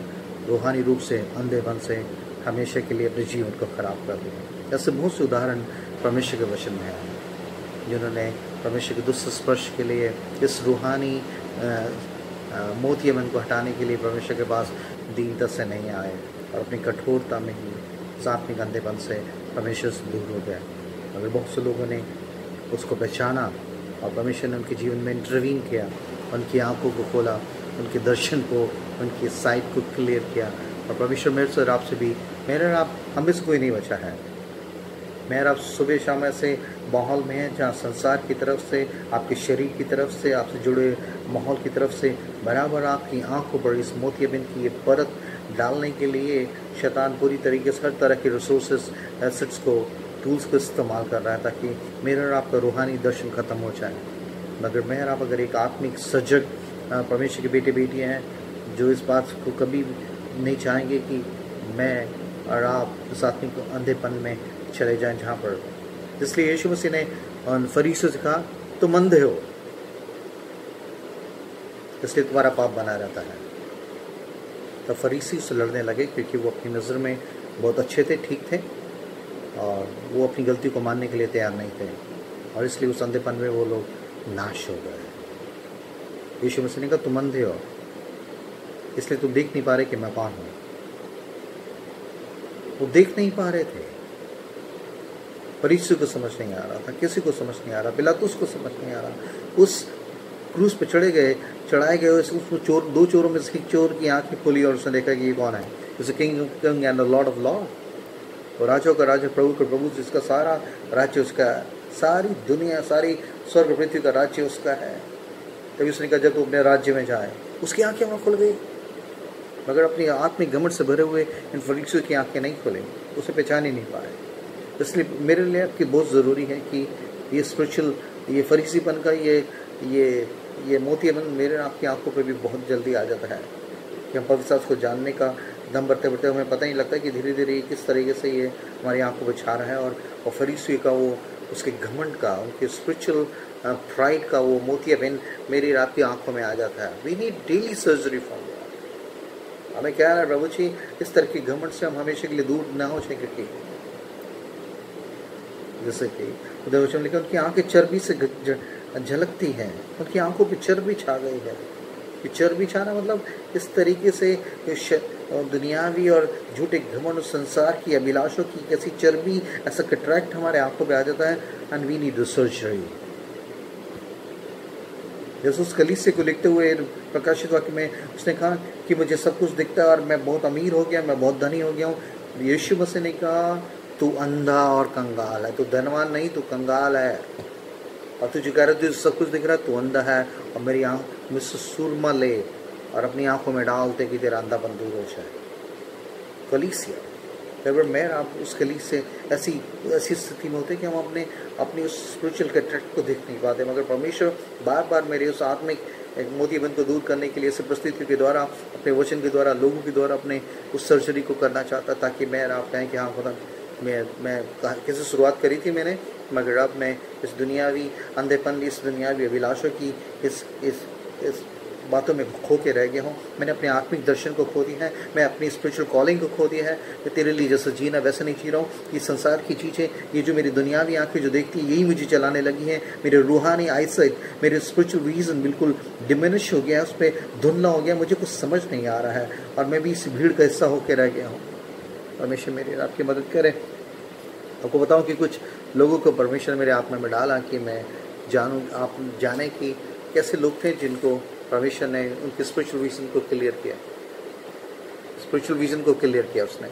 रूहानी रूप से अंधेपन से हमेशा के लिए अपने जीवन को खराब कर दिया। ऐसे बहुत से उदाहरण परमेश्वर के वचन में हैं, जिन्होंने परमेश्वर के दुष्ट स्पर्श के लिए, इस रूहानी मोतियाबिंद को हटाने के लिए परमेश्वर के पास दीनता से नहीं आए और अपनी कठोरता में ही इस आत्मिक अंधेपन से परमेश्वर से दूर हो गए। अगर बहुत से लोगों ने उसको पहचाना और परमेश्वर ने उनके जीवन में इंटरवीन किया, उनकी आंखों को खोला, उनके दर्शन को, उनकी साइट को क्लियर किया। और परमेश्वर मेरे से और आपसे भी, मेरे और आप, हम में से कोई नहीं बचा है। मैं और आप सुबह शाम ऐसे माहौल में हैं जहाँ संसार की तरफ से, आपके शरीर की तरफ से, आपसे जुड़े माहौल की तरफ से बराबर आपकी आंखों पर इस मोतियाबिंद की ये परत डालने के लिए शैतान पूरी तरीके से हर तरह के रिसोर्सेज, एसेट्स को, टूल्स को इस्तेमाल कर रहा है ताकि मेरा और आपका रूहानी दर्शन खत्म हो जाए। मगर मैं और आप अगर एक आत्मिक सजग परमेश्वर के बेटे बेटियाँ हैं जो इस बात को कभी नहीं चाहेंगे कि मैं और आप इस आत्मिक अंधेपन में चले जाएं जहाँ पर, इसलिए यीशु मसीह ने फरीसियों से कहा तुम अंधे हो, इसलिए तुम्हारा पाप बना रहता है। तो फरीसी से लड़ने लगे क्योंकि वो अपनी नज़र में बहुत अच्छे थे, ठीक थे, और वो अपनी गलती को मानने के लिए तैयार नहीं थे, और इसलिए उस अंधेपन में वो लोग नाश हो गए। यीशु मसीह ने कहा तुम अंधे हो, इसलिए तुम देख नहीं पा रहे कि मैं कौन हूँ। वो देख नहीं पा रहे थे, फरीसियों को समझ नहीं आ रहा था, किसी को समझ नहीं आ रहा, पिलातुस को समझ नहीं आ रहा। उस क्रूस पे चढ़ाए गए उसको चोर, दो चोरों में से एक चोर की आंखें खुली और उसने देखा कि ये कौन है, is king and the Lord of Lord, और राजों का राजा, प्रभु का प्रभु, जिसका सारा राज्य उसका है, सारी दुनिया, सारी स्वर्ग पृथ्वी का राज्य उसका है। तभी उसने कहा जब तू अपने राज्य में जाए। उसकी आंखें वहाँ खुल गई, मगर अपनी आत्मिक घमंड से भरे हुए इन फरीसियों की आंखें नहीं खुली, उसे पहचान ही नहीं पाए। इसलिए मेरे लिए आपकी बहुत ज़रूरी है कि ये स्पिरिचुअल, ये फरीसीपन का ये मोतियाबिंद मेरे आपकी आंखों पे भी बहुत जल्दी आ जाता है कि हम पवित्र शास्त्र को जानने का दम बढ़ते बढ़ते हमें पता ही लगता है कि धीरे धीरे किस तरीके से ये हमारी आंखों पर छा रहा है। और फरीसियों का वो, उसके घमंड का, उनके स्पिरिचुअल प्राइड का वो मोतियाबिंद मेरी आपकी आंखों में आ जाता है। We need daily surgery for that. हमें क्या है प्रभु जी, इस तरह की घमंड से हम हमेशा के लिए दूर ना हो जाए, क्योंकि जैसे कि उधर वचन लिखा उनकी आंखें चर्बी से झलकती हैं, उनकी आंखों पे चर्बी छा गई है। ये चर्बी छाना मतलब इस तरीके से और दुनियावी और झूठे घमंड संसार की अभिलाषों की कैसी चर्बी, ऐसा कट्रैक्ट हमारे आंखों पे आ जाता है, एंड वी नीड सर्जरी। जैसे उस कलीसिया को लिखते हुए प्रकाशित वाक्य में उसने कहा कि मुझे सब कुछ दिखता है और मैं बहुत अमीर हो गया, मैं बहुत धनी हो गया हूँ। यीशु मसीह ने कहा तू अंधा और कंगाल है, तू धनवान नहीं, तू कंगाल है। और तुझे कह रहा तुझे सब कुछ दिख रहा है, तू अंधा है, और मेरी आंख में से सुरमा ले और अपनी आंखों में डालते कि तेरा अंधापन दूर हो जाए। कलीसिया अगर मैं आप उस कलीसिया से ऐसी स्थिति में होते कि हम अपनी उस स्पिरिचुअल कैटरेक्ट को देख नहीं पाते, मगर परमेश्वर बार बार मेरे उस आत्मिक मोतियाबिंद को दूर करने के लिए ऐसे परिस्थितियों के द्वारा, अपने वचन के द्वारा, लोगों के द्वारा अपने उस सर्जरी को करना चाहता, ताकि मैं आप कहें कि हाँ खुदा मैं कैसे शुरुआत करी थी मैंने, मगर अब मैं इस दुनियावी अंधेपन, इस दुनियावी अभिलाषों की इस बातों में खो के रह गया हूँ। मैंने अपने आत्मिक दर्शन को खो दिया है, मैं अपनी स्पिरिचुअल कॉलिंग को खो दिया है। मैं तेरे लिए जैसे जीना वैसे नहीं जी रहा हूँ। ये संसार की चीज़ें, ये जो मेरी दुनियावी आंखें जो देखती है, यही मुझे चलाने लगी हैं। मेरे रूहानी आईसाइट, मेरे स्पिरिचुअल विजन बिल्कुल डिमिनिश हो गया, उस पर धुंधला हो गया, मुझे कुछ समझ नहीं आ रहा है, और मैं भी इस भीड़ का हिस्सा होकर रह गया हूँ। परमेश्वर मेरी आपकी मदद करे। आपको बताऊँ कि कुछ लोगों को परमेश्वर मेरे आत्मा में डाला कि मैं जानूँ, आप जाने कि कैसे लोग थे जिनको परमेश्वर ने उनके स्पिरिचुअल विजन को क्लियर किया, स्पिरिचुअल विजन को क्लियर किया उसने।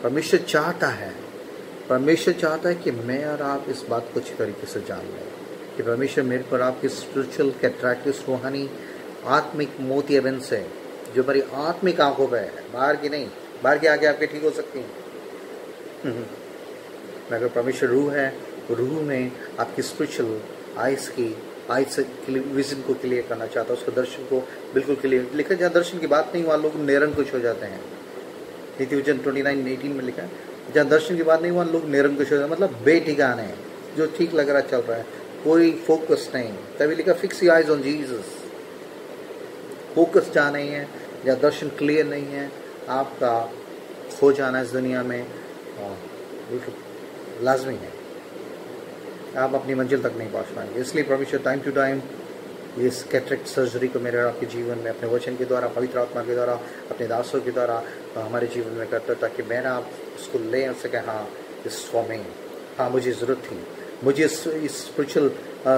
परमेश्वर चाहता है कि मैं और आप इस बात को अच्छी तरीके से जान लें कि परमेश्वर मेरे पर आपकी स्पिरिचुअल कैटरैक्ट, रूहानी आत्मिक मोतियाबिंद से जो हमारी आत्मिक आंखों पर है, बाहर की नहीं, बाहर की आंखें आपके ठीक हो सकती हैं, मगर परमेश्वर रूह है, रूह में आपकी स्पिरिचुअल आइज से विजन को क्लियर करना चाहता है, उसको दर्शन को बिल्कुल क्लियर। लिखा जहाँ दर्शन की बात नहीं, वहाँ लोग निरंकुश हो जाते हैं। नीति वचन 29:18 में लिखा है, जहाँ दर्शन की बात नहीं वहाँ लोग निरंकुश हो जाते हैं, मतलब बेठिकाने हैं, जो ठीक लग रहा चल रहा है, कोई फोकस नहीं। तभी लिखा fix your eyes on Jesus. Focus जहाँ नहीं है, जहाँ दर्शन क्लियर नहीं है, आपका खो जाना इस दुनिया में बिल्कुल लाजमी है, आप अपनी मंजिल तक नहीं पहुंच पाएंगे। इसलिए परमेश्वर टाइम टू टाइम इस कैटरेक्ट सर्जरी को मेरे आपके जीवन में अपने वचन के द्वारा, पवित्र आत्मा के द्वारा, अपने दासों के द्वारा हमारे जीवन में करता है, ताकि मैं आप उसको ले सकें। हाँ, इस फॉर्मिंग, हाँ मुझे ज़रूरत थी, मुझे इस स्पिरिचुअल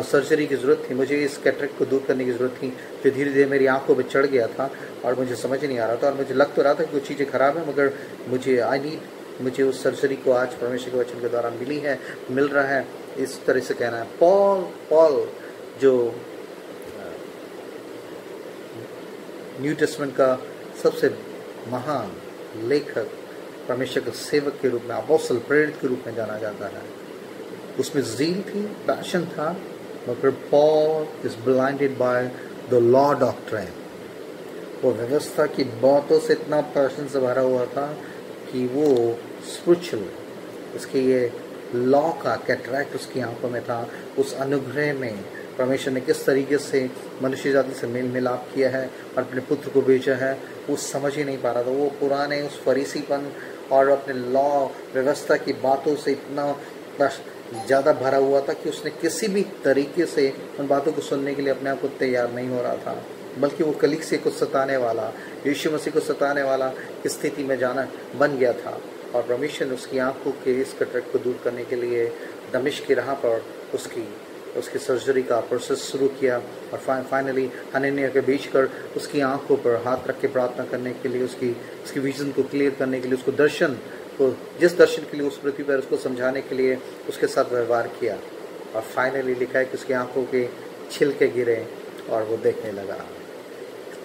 सर्जरी की ज़रूरत थी, मुझे इस कैटरेक्ट को दूर करने की ज़रूरत थी, जो धीरे धीरे मेरी आंखों पर चढ़ गया था और मुझे समझ नहीं आ रहा था, और मुझे लग तो रहा था कि कुछ चीज़ें खराब है, मगर मुझे उस सर्जरी को आज परमेश्वर के वचन के द्वारा मिल रहा है। इस तरह से कहना है, पॉल जो न्यू टेस्टमेंट का सबसे महान लेखक, परमेश्वर के सेवक के रूप में, अपोस्टल, प्रेरित के रूप में जाना जाता है, उसमें ज़ील थी, पैशन था, मगर Paul is blinded by the law doctrine. वो व्यवस्था की बातों से इतना पैशन से भरा हुआ था कि वो स्पिरिचुअल, उसके ये लॉ का कैटरैक्ट उसकी आंखों में था। उस अनुग्रह में परमेश्वर ने किस तरीके से मनुष्य जाति से मेल मिलाप किया है और अपने पुत्र को भेजा है, वो समझ ही नहीं पा रहा था। वो पुराने उस फरीसीपन और अपने लॉ व्यवस्था की बातों से इतना ज़्यादा भरा हुआ था कि उसने किसी भी तरीके से उन बातों को सुनने के लिए अपने आप को तैयार नहीं हो रहा था, बल्कि वो कलीसिया को सताने वाला, यीशु मसीह को सताने वाला स्थिति में जाना बन गया था। और परमेश्वर ने उसकी आंखों के इस कैटरेक्ट को दूर करने के लिए दमिश्क की राह पर उसकी सर्जरी का प्रोसेस शुरू किया, और फाइनली हनन्याह के बीच कर उसकी आंखों पर हाथ रख के प्रार्थना करने के लिए, उसकी विजन को क्लियर करने के लिए, उसको दर्शन को, जिस दर्शन के लिए उस पृथ्वी पर उसको समझाने के लिए उसके साथ व्यवहार किया, और फाइनली लिखा है कि उसकी आंखों के छिलके गिरे और वो देखने लगा।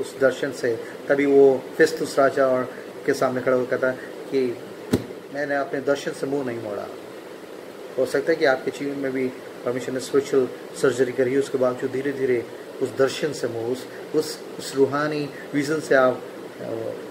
उस दर्शन से तभी वो फेस्तुस राजा और के सामने खड़ा होकर कहता है कि मैंने अपने दर्शन से मुंह नहीं मोड़ा। हो सकता है कि आपके जीवन में भी परमेश्वर ने स्पिरिचुअल सर्जरी करी, उसके बावजूद धीरे धीरे उस दर्शन से मुंह, उस रूहानी विजन से आप,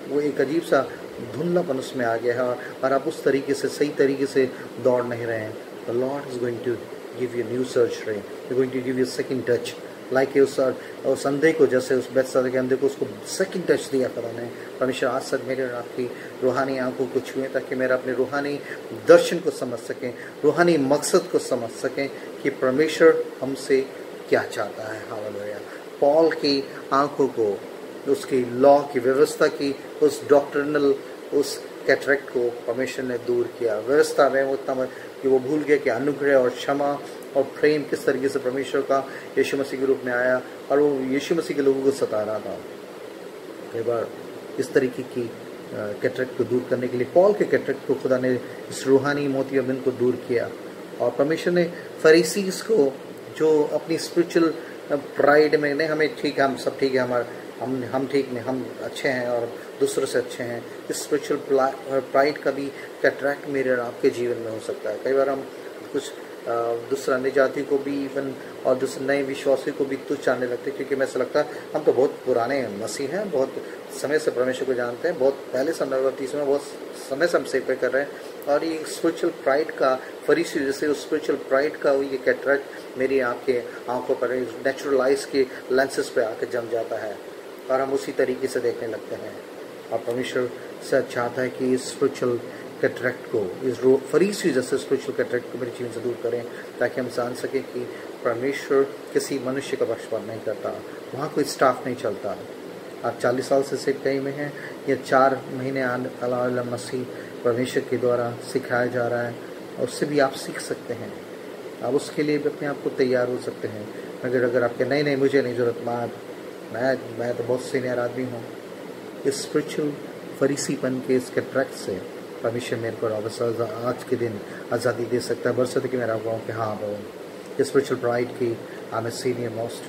वो एक अजीब सा धुंधलापन उसमें आ गया है, और आप उस तरीके से, सही तरीके से दौड़ नहीं रहे हैं। The Lord is going to give you new surgery, is going to give you second touch, like उस अंधे को, जैसे उस बेथसादा के अंधे को उसको सेकंड टच दिया खुदा ने। परमेश्वर आज तक मेरे और आपकी रूहानी आंखों को छुए, ताकि मेरा अपने रूहानी दर्शन को समझ सकें, रूहानी मकसद को समझ सकें कि परमेश्वर हमसे क्या चाहता है। हालेलुया। पॉल की आंखों को उसकी लॉ की व्यवस्था की, उस डॉक्ट्रिनल उस कैटरेक्ट को परमेश्वर ने दूर किया। व्यवस्था में उतना कि वो भूल गया कि अनुग्रह और क्षमा और प्रेम किस तरीके से परमेश्वर का यीशु मसीह के रूप में आया और वो यीशु मसीह के लोगों को सता रहा था। कई बार इस तरीके की कैटरेक्ट को दूर करने के लिए पॉल के कैटरेक्ट को खुदा ने इस रूहानी मोतियाबिंद को दूर किया। और परमेश्वर ने फरीसीस को जो अपनी स्पिरिचुअल प्राइड में नहीं, हमें ठीक है, हम सब ठीक है, हम ठीक नहीं, हम अच्छे हैं और दूसरों से अच्छे हैं, इस स्पिरिचुअल प्राइड का भी कैटरेक्ट मेरे और आपके जीवन में हो सकता है। कई बार हम कुछ दूसरा अन्य जाति को भी इवन और दूसरे नए विश्वासी को भी तुच्छ जानने लगते हैं, क्योंकि मैं ऐसा लगता है हम तो बहुत पुराने मसीह हैं, बहुत समय से परमेश्वर को जानते हैं, बहुत पहले से में बहुत समय से हम सेवा कर रहे हैं। और ये स्पिरिचुअल प्राइड का फरीसी जैसे उस स्पिरिचुअल प्राइड का ये कैटरेक्ट मेरी आपके आंखों पर नेचुरल आइज के लेंसेज पे आकर जम जाता है और हम उसी तरीके से देखने लगते हैं। और परमेश्वर से चाहता है कि इस स्पिरिचुअल कैटरेक्ट को, इस फरीसी जैसे स्पिरिचुअल कैटरेक्ट को मेरे जीवन से दूर करें, ताकि हम जान सकें कि परमेश्वर किसी मनुष्य का पक्षपात नहीं करता, वहाँ कोई स्टाफ नहीं चलता। आप 40 साल से सेवकाई में हैं या 4 महीने अल्लाह मसीह परमेश्वर के द्वारा सिखाया जा रहा है, और उससे भी आप सीख सकते हैं। आप उसके लिए भी अपने आप को तैयार हो सकते हैं। मगर अगर आपके नहीं मुझे नहीं ज़रूरत, मैं तो बहुत सीनियर आदमी हूँ, इस स्पिरिचुअल फरीसीपन के इस कैटरेक्ट से परमेश्वर मेरे को आज के दिन आज़ादी दे सकता है। बरसत कि मेरा कहूँ कि हाँ वो इस स्पिरिचुअल प्राइड की I am a senior most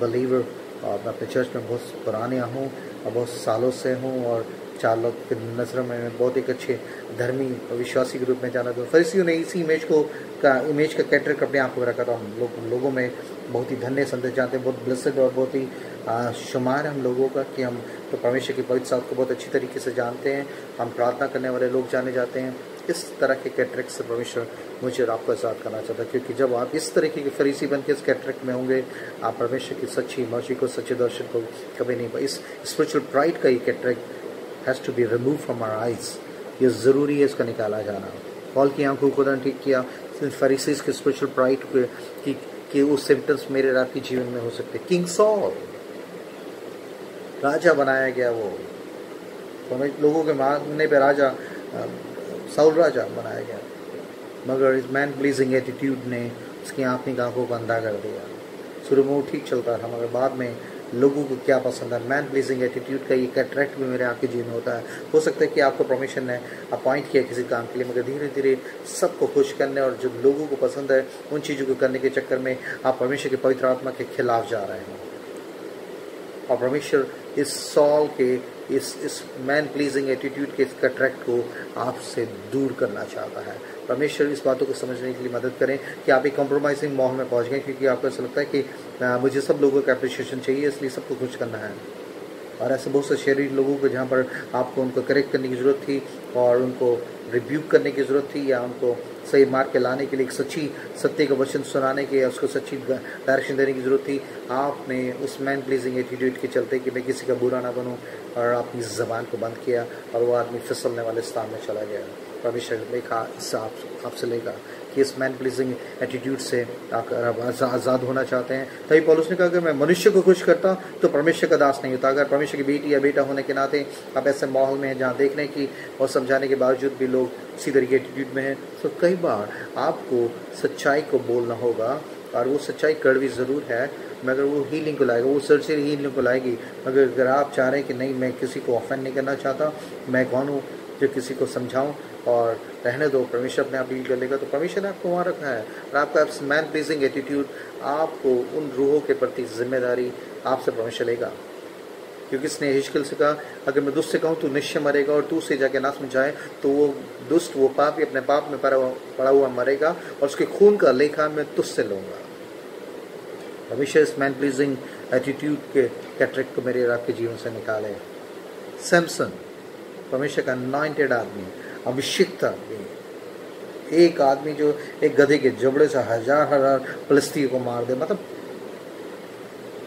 believer, और मैं अपने चर्च में बहुत पुराने हूँ और बहुत सालों से हूँ, और 4 लोग की नज़र में बहुत एक अच्छे धर्मी विश्वासी के रूप में जाना था। फरीसियों ने इसी इमेज का कैटरेक्ट अपने आप को रखा था। हम लोगों में बहुत ही धन्य संदेश जानते हैं, बहुत ब्लेसेड और बहुत ही शुमार हम लोगों का कि हम तो परमेश्वर की पवित्र साथ को बहुत अच्छी तरीके से जानते हैं, हम प्रार्थना करने वाले लोग जाने जाते हैं। इस तरह के कैटरेक्ट से परमेश्वर मुझे और आपको आज़ाद करना चाहता है, क्योंकि जब आप इस तरीके के फरीसी बन के इस कैटरेक्ट में होंगे, आप परमेश्वर की सच्ची मर्जी को, सच्चे दर्शन को कभी नहीं पाए। इस स्पिरिचुअल प्राइड का ये cataract has to be remove from our eyes. ये ज़रूरी है इसका निकाला जाना। पॉल की आंखों को ठीक किया, फरीसीज के स्पिरिचुअल प्राइड कि उस सिम्टम्स मेरे रात के जीवन में हो सकते। किंग सॉल राजा बनाया गया, वो लोगों के मांगने पे राजा साउल राजा बनाया गया, मगर इस मैन प्लीजिंग एटीट्यूड ने उसकी आंखों को अंधा कर दिया। शुरू में वो ठीक चलता था, मगर बाद में लोगों को क्या पसंद है, मैन प्लीजिंग एटीट्यूड का ये कैटरेक्ट भी मेरे आपके जीवन में होता है। हो सकता है कि आपको परमिशन ने अपॉइंट किया किसी काम के लिए, मगर धीरे धीरे सबको खुश करने और जो लोगों को पसंद है उन चीज़ों को करने के चक्कर में आप परमेश्वर के पवित्र आत्मा के खिलाफ जा रहे हैं। और परमेश्वर इस सॉल के इस मैन प्लीजिंग एटीट्यूड के इस कैटरेक्ट को आपसे दूर करना चाहता है। परमेश्वर इस बातों को समझने के लिए मदद करें कि आप एक कॉम्प्रोमाइजिंग माहौल में पहुंच गए, क्योंकि आपको ऐसा लगता है कि मुझे सब लोगों का अप्रिशिएशन चाहिए, इसलिए सबको खुश करना है। और ऐसे बहुत से शरीर लोगों को जहाँ पर आपको उनको करेक्ट करने की ज़रूरत थी और उनको रिब्यूक करने की ज़रूरत थी, या उनको सही मार्ग के लाने के लिए एक सत्य का वचन सुनाने के, उसको सच्ची डायरेक्शन देने की ज़रूरत थी, आपने उस मैन प्लीजिंग एटीट्यूड के चलते कि मैं किसी का बुरा ना बनूं, और अपनी ज़बान को बंद किया और वो आदमी फिसलने वाले स्थान में चला गया। परमेश्वर लेखा इससे आपसे लेगा कि इस मैन प्लीजिंग एटीट्यूड से अगर आज़ाद होना चाहते हैं। तभी पौलुस ने कहा कि मैं मनुष्य को खुश करता तो परमेश्वर का दास नहीं होता। अगर परमेश्वर की बेटी या बेटा होने के नाते आप ऐसे माहौल में हैं जहाँ देखने की और समझाने के बावजूद भी लोग इसी तरह के एटीट्यूड में हैं, तो कई बार आपको सच्चाई को बोलना होगा, और वो सच्चाई कड़वी ज़रूर है, मगर वो हीलिंग को लाएगा, वो सर्जरी हीलिंग को लाएगी। मगर अगर आप चाह रहे हैं कि नहीं, मैं किसी को ऑफेंड नहीं करना चाहता, मैं कौन हूँ जो किसी को समझाऊं और रहने दो, परमेश्वर अपने आप डील कर लेगा, तो परमेश्वर ने आपको वहाँ रखा है। और आपका मैन प्लीजिंग एटीट्यूड, आपको उन रूहों के प्रति जिम्मेदारी आपसे परमेश्वर लेगा, क्योंकि इसने हिजकिय्याह से कहा अगर मैं दुष्ट से कहूँ तू निश्चय मरेगा और तू से जाके नाश में जाए, तो वो दुष्ट, वो पापी अपने पाप में पड़ा हुआ मरेगा और उसके खून का लेखा मैं तुझसे लूँगा। परमेश्वर इस मैन प्लीजिंग एटीट्यूड के कैटरेक्ट को मेरे आपके जीवन से निकाले। सैमसन परमेश्वर का अनॉइंटेड आदमी, अभिषिक्त आदमी, एक आदमी जो एक गधे के जबड़े से हजार फिलिस्तीयों को मार दे, मतलब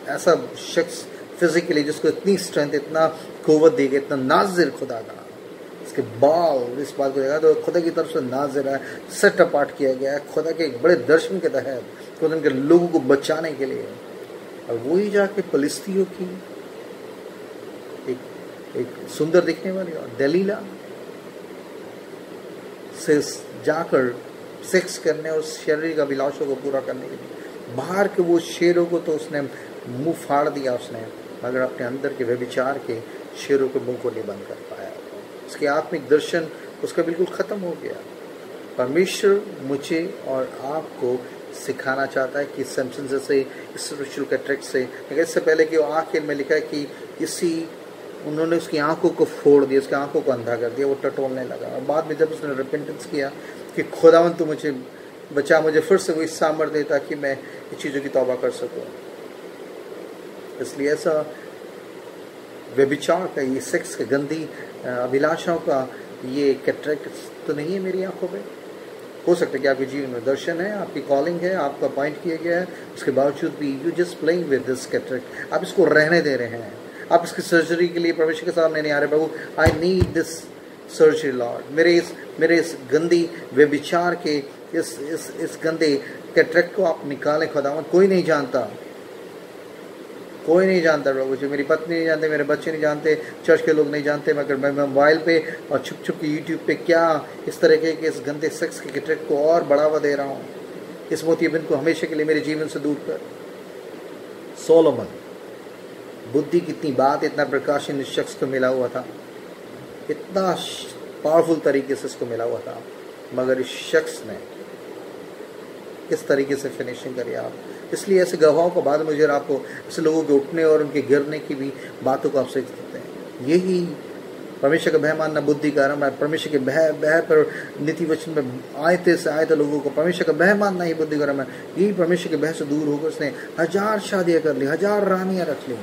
ऐसा शख्स फिजिकली जिसको इतनी स्ट्रेंथ, इतना कुव्वत दी गई, इतना नाजिर खुदा का, इसके बाल इस बात को देखा तो खुदा की तरफ से नाजिर है, सेट अपार्ट किया गया है खुदा के एक बड़े दर्शन के तहत, खुदा के लोगों को बचाने के लिए। और वही जाके फिलिस्तीयों की एक सुंदर दिखने वाली और दलीला से जाकर सेक्स करने और शारीरिक अभिलाषों को पूरा करने के लिए बाहर के वो शेरों को तो उसने मुंह फाड़ दिया उसने, मगर अपने अंदर के व्यभिचार के शेरों के मुंह को नहीं बंद कर पाया। उसके आत्मिक दर्शन उसका बिल्कुल ख़त्म हो गया। परमेश्वर मुझे और आपको सिखाना चाहता है कि सैमसन जैसे स्पिरिचुअल कैटरेक्ट से, इससे पहले कि वो आखिर में लिखा है कि उन्होंने उसकी आंखों को फोड़ दिया, उसकी आंखों को अंधा कर दिया, वो टटोलने लगा। और बाद में जब उसने रिपेंटेंस किया कि खुदावन तू मुझे बचा, मुझे फिर से वही सामर्थ्य दे ताकि मैं इस चीज़ों की तौबा कर सकूं। इसलिए ऐसा व्यभिचार का, ये सेक्स के गंदी अभिलाषाओं का ये कैटरेक्ट तो नहीं है मेरी आंखों पे। हो सकता है कि आपके जीवन में दर्शन है, आपकी कॉलिंग है, आपका अपॉइंट किया गया है, उसके बावजूद भी you just playing with this cataract, आप इसको रहने दे रहे हैं। आप इसकी सर्जरी के लिए परमेश्वर के सामने नहीं आ रहे, प्रभु I need this surgery lord, मेरे इस गंदी व्यभिचार के इस गंदे कैटरेक्ट को आप निकालें खुदावंद। कोई नहीं जानता प्रभु जी, मेरी पत्नी नहीं जानते, मेरे बच्चे नहीं जानते, चर्च के लोग नहीं जानते, मगर मैं मोबाइल पे और छुप छुप के यूट्यूब पे क्या इस तरह के इस गंदे सेक्स के कैटरेक्ट को और बढ़ावा दे रहा हूँ। इस मोतियाबिंद को हमेशा के लिए मेरे जीवन से दूर कर। सोलोमन, बुद्धि कितनी बात, इतना प्रकाशन इस शख्स को मिला हुआ था, इतना पावरफुल तरीके से इसको मिला हुआ था, मगर इस शख्स ने किस तरीके से फिनिशिंग करी आप। इसलिए ऐसे गवाहों को बाद में मुझे आपको ऐसे लोगों के उठने और उनके गिरने की भी बातों को आप सीख सकते हैं। यही परमेश्वर का भय मानना बुद्धि का आरंभ है। परमेश्वर के भय पर नीति वचन में आयते से आयते लोगों को परमेश्वर का भय मानना ही बुद्धि का आरंभ है। यही परमेश्वर के भय से दूर होकर उसने 1000 शादियां कर ली, 1000 रानियां रख ली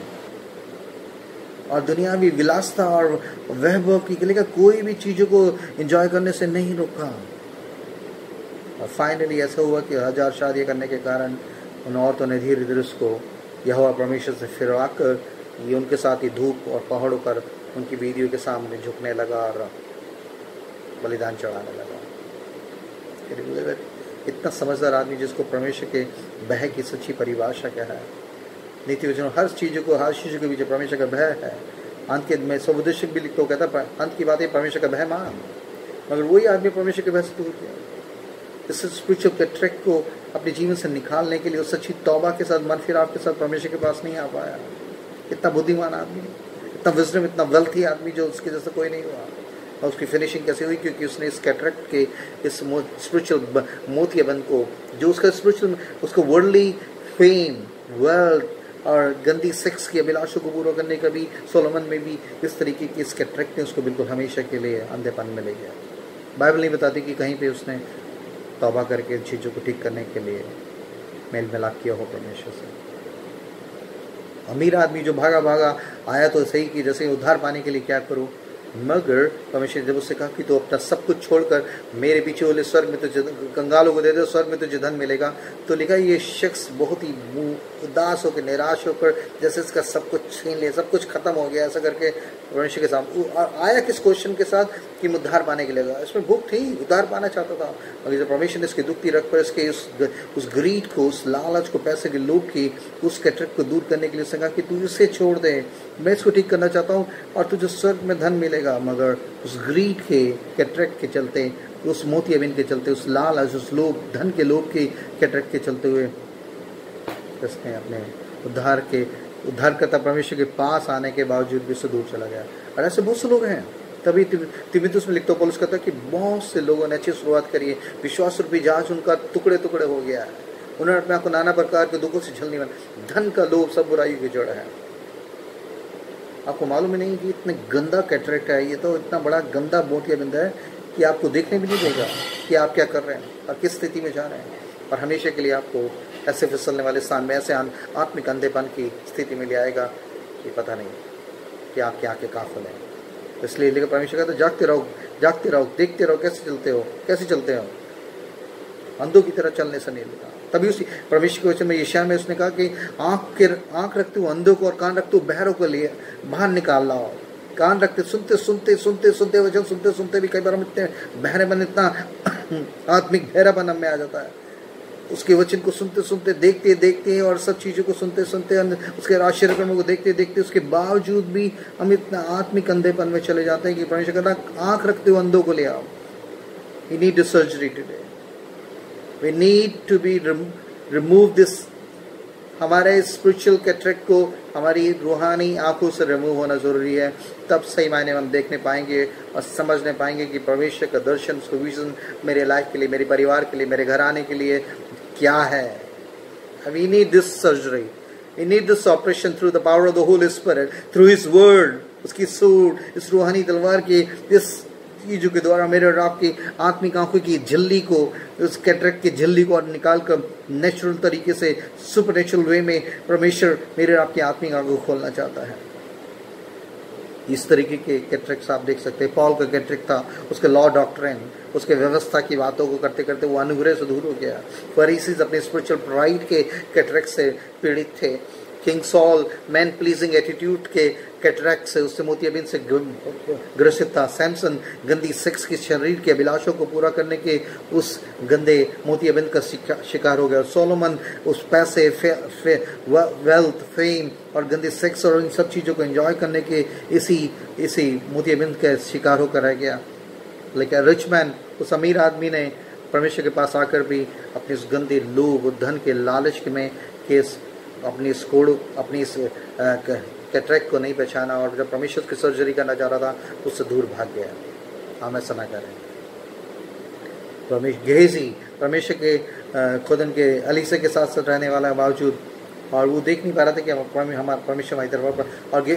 और दुनियावी विलासता और वैभव की लेकर कोई भी चीजों को एंजॉय करने से नहीं रोका। और फाइनली ऐसा हुआ कि 1000 शादियां करने के कारण उन औरतों ने धीरे धीरे उसको यहोवा परमेश्वर से फिरवा कर ये उनके साथ ही धूप और पहाड़ों पर उनकी बीवियों के सामने झुकने लगा और बलिदान चढ़ाने लगा। इतना समझदार आदमी जिसको परमेश्वर के भय की सच्ची परिभाषा क्या है, नीति वचन हर चीज़ों के पीछे परमेश्वर का भय है। अंत के में सबुदेशक भी लिखता, कहता अंत की बात है परमेश्वर का भय मान, मगर वही आदमी परमेश्वर के भय से दूर किया। इस स्पिरिचुअल कैटरेक्ट को अपने जीवन से निकालने के लिए उस सच्ची तौबा के साथ, मन फिराव के साथ परमेश्वर के पास नहीं आ पाया। इतना बुद्धिमान आदमी, इतना विजडम, इतना वेल्थी आदमी जो उसके जैसा कोई नहीं हुआ। और उसकी फिनिशिंग कैसे हुई? क्योंकि उसने इस कैटरेक्ट के इस स्पिरिचुअल मोतियाबंद को, जो उसका स्पिरिचुअल, उसको वर्ल्डली फेम, वेल्थ और गंदी सेक्स की अभिलाषों को पूरा करने का भी सोलोमन में भी इस तरीके की इस कैटरेक्ट ने उसको बिल्कुल हमेशा के लिए अंधेपन में ले गया। बाइबल नहीं बताती कि कहीं पे उसने तौबा करके इन चीज़ों को ठीक करने के लिए मेल मिलाप किया हो परमेश्वर से। अमीर आदमी जो भागा भागा आया तो सही कि जैसे उद्धार पाने के लिए क्या करूं, मगर परमेश्वर जब उससे कहा कि तो अपना सब कुछ छोड़कर मेरे पीछे वाले स्वर्ग में तुझे, कंगालों को दे दो, स्वर्ग में तुझे धन मिलेगा, तो लिखा ये शख्स बहुत ही उदास होकर, निराश होकर, जैसे इसका सब कुछ छीन लिया, सब कुछ खत्म हो गया, ऐसा करके परमेश्वर के सामने आया किस क्वेश्चन के साथ कि मैं उद्धार पाने के लिए गया। इसमें भूख थी, उद्धार पाना चाहता था, मगर जब परमेश्वर ने इसकी दुखती रख पर इसके उस ग्रीड को, उस लालच को, पैसे के लोभ की, उस कैटरेक्ट को दूर करने के लिए उसने कहा कि तू इसे छोड़ दे, मैं इसको ठीक करना चाहता हूँ और तुझे स्वर्ग में धन मिलेगा। मगर उस ग्रीड के कैटरेक्ट के चलते, उस मोतियाबिंद के चलते, उस लालच, उस लोभ, धन के लोभ के कैटरेक्ट के चलते हुए उसने अपने उद्धारकर्ता परमेश्वर के पास आने के बावजूद भी उससे दूर चला गया। और ऐसे बहुत से लोग हैं। तभी तीमुथियुस में लिखता पौलुस कहता है कि बहुत से लोगों ने अच्छी शुरुआत करी है, विश्वास रूपी जहाज उनका टुकड़े टुकड़े हो गया है, उन्होंने अपने आप को नाना प्रकार के दुखों से झेलने वाला, धन का लोभ सब बुराइयों की जड़ है। आपको मालूम ही नहीं कि इतने गंदा कैटरेक्ट है, ये तो इतना बड़ा गंदा मोतियाबिंद है कि आपको देखने भी नहीं देगा कि आप क्या कर रहे हैं और किस स्थिति में जा रहे हैं, और हमेशा के लिए आपको ऐसे फिसलने वाले स्थान में, ऐसे आत्मिक अंधेपन की स्थिति में ले आएगा कि पता नहीं कि आप क्या के काफिल हैं। इसलिए लेकर परमेश्वर कहता है जागते रहो, देखते रहो, कैसे चलते हो, अंधों की तरह चलने से नहीं मिलता। तभी उसी परमेश्वर के वचन में यशायाह में उसने कहा कि आंख रखते हुए अंधों को और कान रखते हुए बहरों को लिए बाहर निकाल लाओ। कान रखते सुनते वचन सुनते भी कई बार हम इतने बहरे बन, इतना आत्मिक बहरापन में आ जाता है उसके वचन को सुनते सुनते, देखते देखते और सब चीज़ों को सुनते सुनते, उसके आश्चर्य कर्मों को देखते देखते, उसके बावजूद भी हम इतना आत्मिक अंधेपन में चले जाते हैं कि परमेश्वर कहता आंख रखते हो अंधों को ले आओ। We need a surgery today. We need to be remove this. हमारे स्पिरिचुअल कैटरेक्ट को हमारी रूहानी आंखों से रिमूव होना जरूरी है। तब सही मायने में हम देखने पाएंगे और समझने पाएंगे कि परमेश्वर का दर्शन, उसका विजन मेरे लाइफ के लिए, मेरे परिवार के लिए, मेरे घर आने के लिए क्या है। We need this surgery. We need this operation through the power of the Holy Spirit, through His Word, उसकी सूर, इस रूहानी तलवार की, इस चीजों के द्वारा मेरे और आपकी आत्मिक आंखों की झिल्ली को, उस कैटरेक्ट की झिल्ली को निकाल कर नेचुरल तरीके से, सुपर नेचुरल वे में परमेश्वर मेरे और आपकी आत्मिक आंखों को खोलना चाहता है। इस तरीके के कैटरेक्ट्स आप देख सकते हैं। पॉल का कैटरेक्ट था, उसके लॉ डॉक्ट्रिन, उसके व्यवस्था की बातों को करते करते वो अनुग्रह से दूर हो गया। फरीसीज अपने स्पिरिचुअल प्राइड के कैटरेक्ट से पीड़ित थे। King sol man pleasing attitude के कैटरेक्ट से, उससे मोतियाबिंद से ग्रसित था। सैमसन गंदी सेक्स के शरीर के अभिलाषों को पूरा करने के उस गंदे मोतियाबिंद का शिकार हो गया। सोलोमन उस पैसे, वेल्थ, फेम और गंदी सेक्स और इन सब चीज़ों को एंजॉय करने के इसी मोतियाबिंद के शिकार होकर रह गया। लेकिन रिच मैन, उस अमीर आदमी ने परमेश्वर के पास आकर भी अपने इस गंदे लोभ, धन के लालच में अपनी इस कैटरेक्ट को नहीं पहचाना और जब परमेश्वर की सर्जरी करना चाह रहा था तो उससे दूर भाग गया। हम ऐसा ना करें। गेहजी परमेश्वर के खुदन के अलीसे के साथ रहने वाला बावजूद, और वो देख नहीं पा रहा था कि हमारा परमेश्वर हमारी तरफ,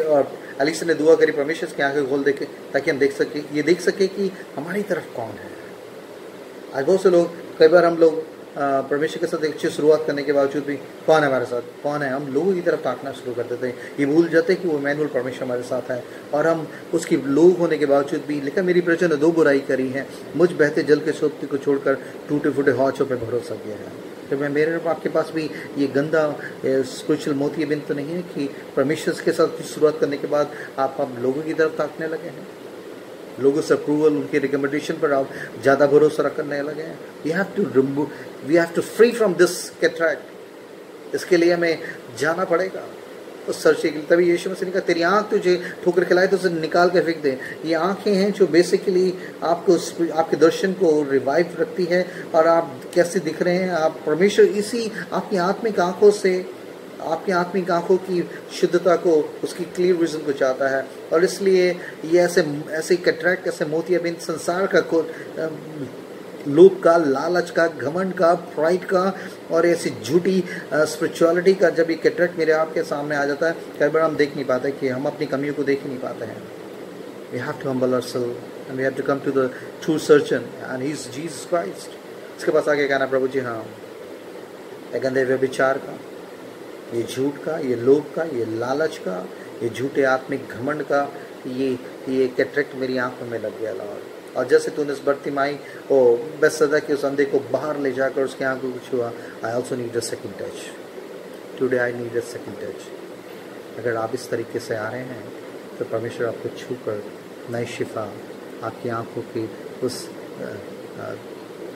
और अलीसे ने दुआ करी परमेश्वर की आंखें खोल देखे ताकि हम देख सके कि हमारी तरफ कौन है। आज बहुत से लोग, कई बार हम लोग परमेश्वर के साथ एक अच्छी शुरुआत करने के बावजूद भी कौन है हमारे साथ, कौन है, हम लोगों की तरफ ताकना शुरू कर देते हैं। ये भूल जाते हैं कि वो मैनुअल परमेश्वर हमारे साथ है और हम उसकी लोग होने के बावजूद भी, लेकिन मेरी प्रजा ने 2 बुराई करी है, मुझ बहते जल के सोते को छोड़कर टूटे फूटे हौचों पर भरोसा किया है। तो मैं मेरे आपके पास भी ये गंदा स्पिरिचुअल मोतियाबिंद तो नहीं है कि परमेश्वर के साथ शुरुआत करने के बाद आप लोगों की तरफ ताकने लगे हैं, लोगों से अप्रूवल, उनकी रिकमेंडेशन पर आप ज़्यादा भरोसा करने लगे हैं। We have to free from this cataract. इसके लिए हमें जाना पड़ेगा उस सर्च के लिए। तभी यीशु मसीह ने कहा तेरी आँख तुझे ठोकर खिलाए तो उसे निकाल के फेंक दे। ये आँखें हैं जो बेसिकली आपको, आपके दर्शन को रिवाइव रखती है और आप कैसे दिख रहे हैं। आप परमेश्वर इसी आपकी आत्मिक आँखों से, आपकी आत्मिक आंखों की शुद्धता को, उसकी क्लियर विजन को चाहता है। और इसलिए ये ऐसे कैटरेक्ट, ऐसे मोतियाबिंद संसार का, लोभ का, लालच का, घमंड का, प्राइड का और ऐसी झूठी स्पिरिचुअलिटी का जब ये कैटरेक्ट मेरे आपके सामने आ जाता है, कई बार हम देख नहीं पाते कि हम अपनी कमियों को देख ही नहीं पाते हैं। We have to humble ourself and we have to come to the true surgeon and he is Jesus Christ. इसके पास आगे कहना प्रभु जी हाँ, गंदे व्यभिचार का, ये झूठ का, ये लोभ का, ये लालच का, ये झूठे आत्मिक घमंड का, ये कैटरेक्ट मेरी आंखों में लग गया लॉर्ड। और जैसे तूने इस बर्तिमाई को बेसदा के उस अंधे को बाहर ले जाकर उसकी आंखों को छुआ, I also need a second touch today, I need a second touch. अगर आप इस तरीके से आ रहे हैं तो परमेश्वर आपको छू कर नई शिफा, आपकी आंखों की उस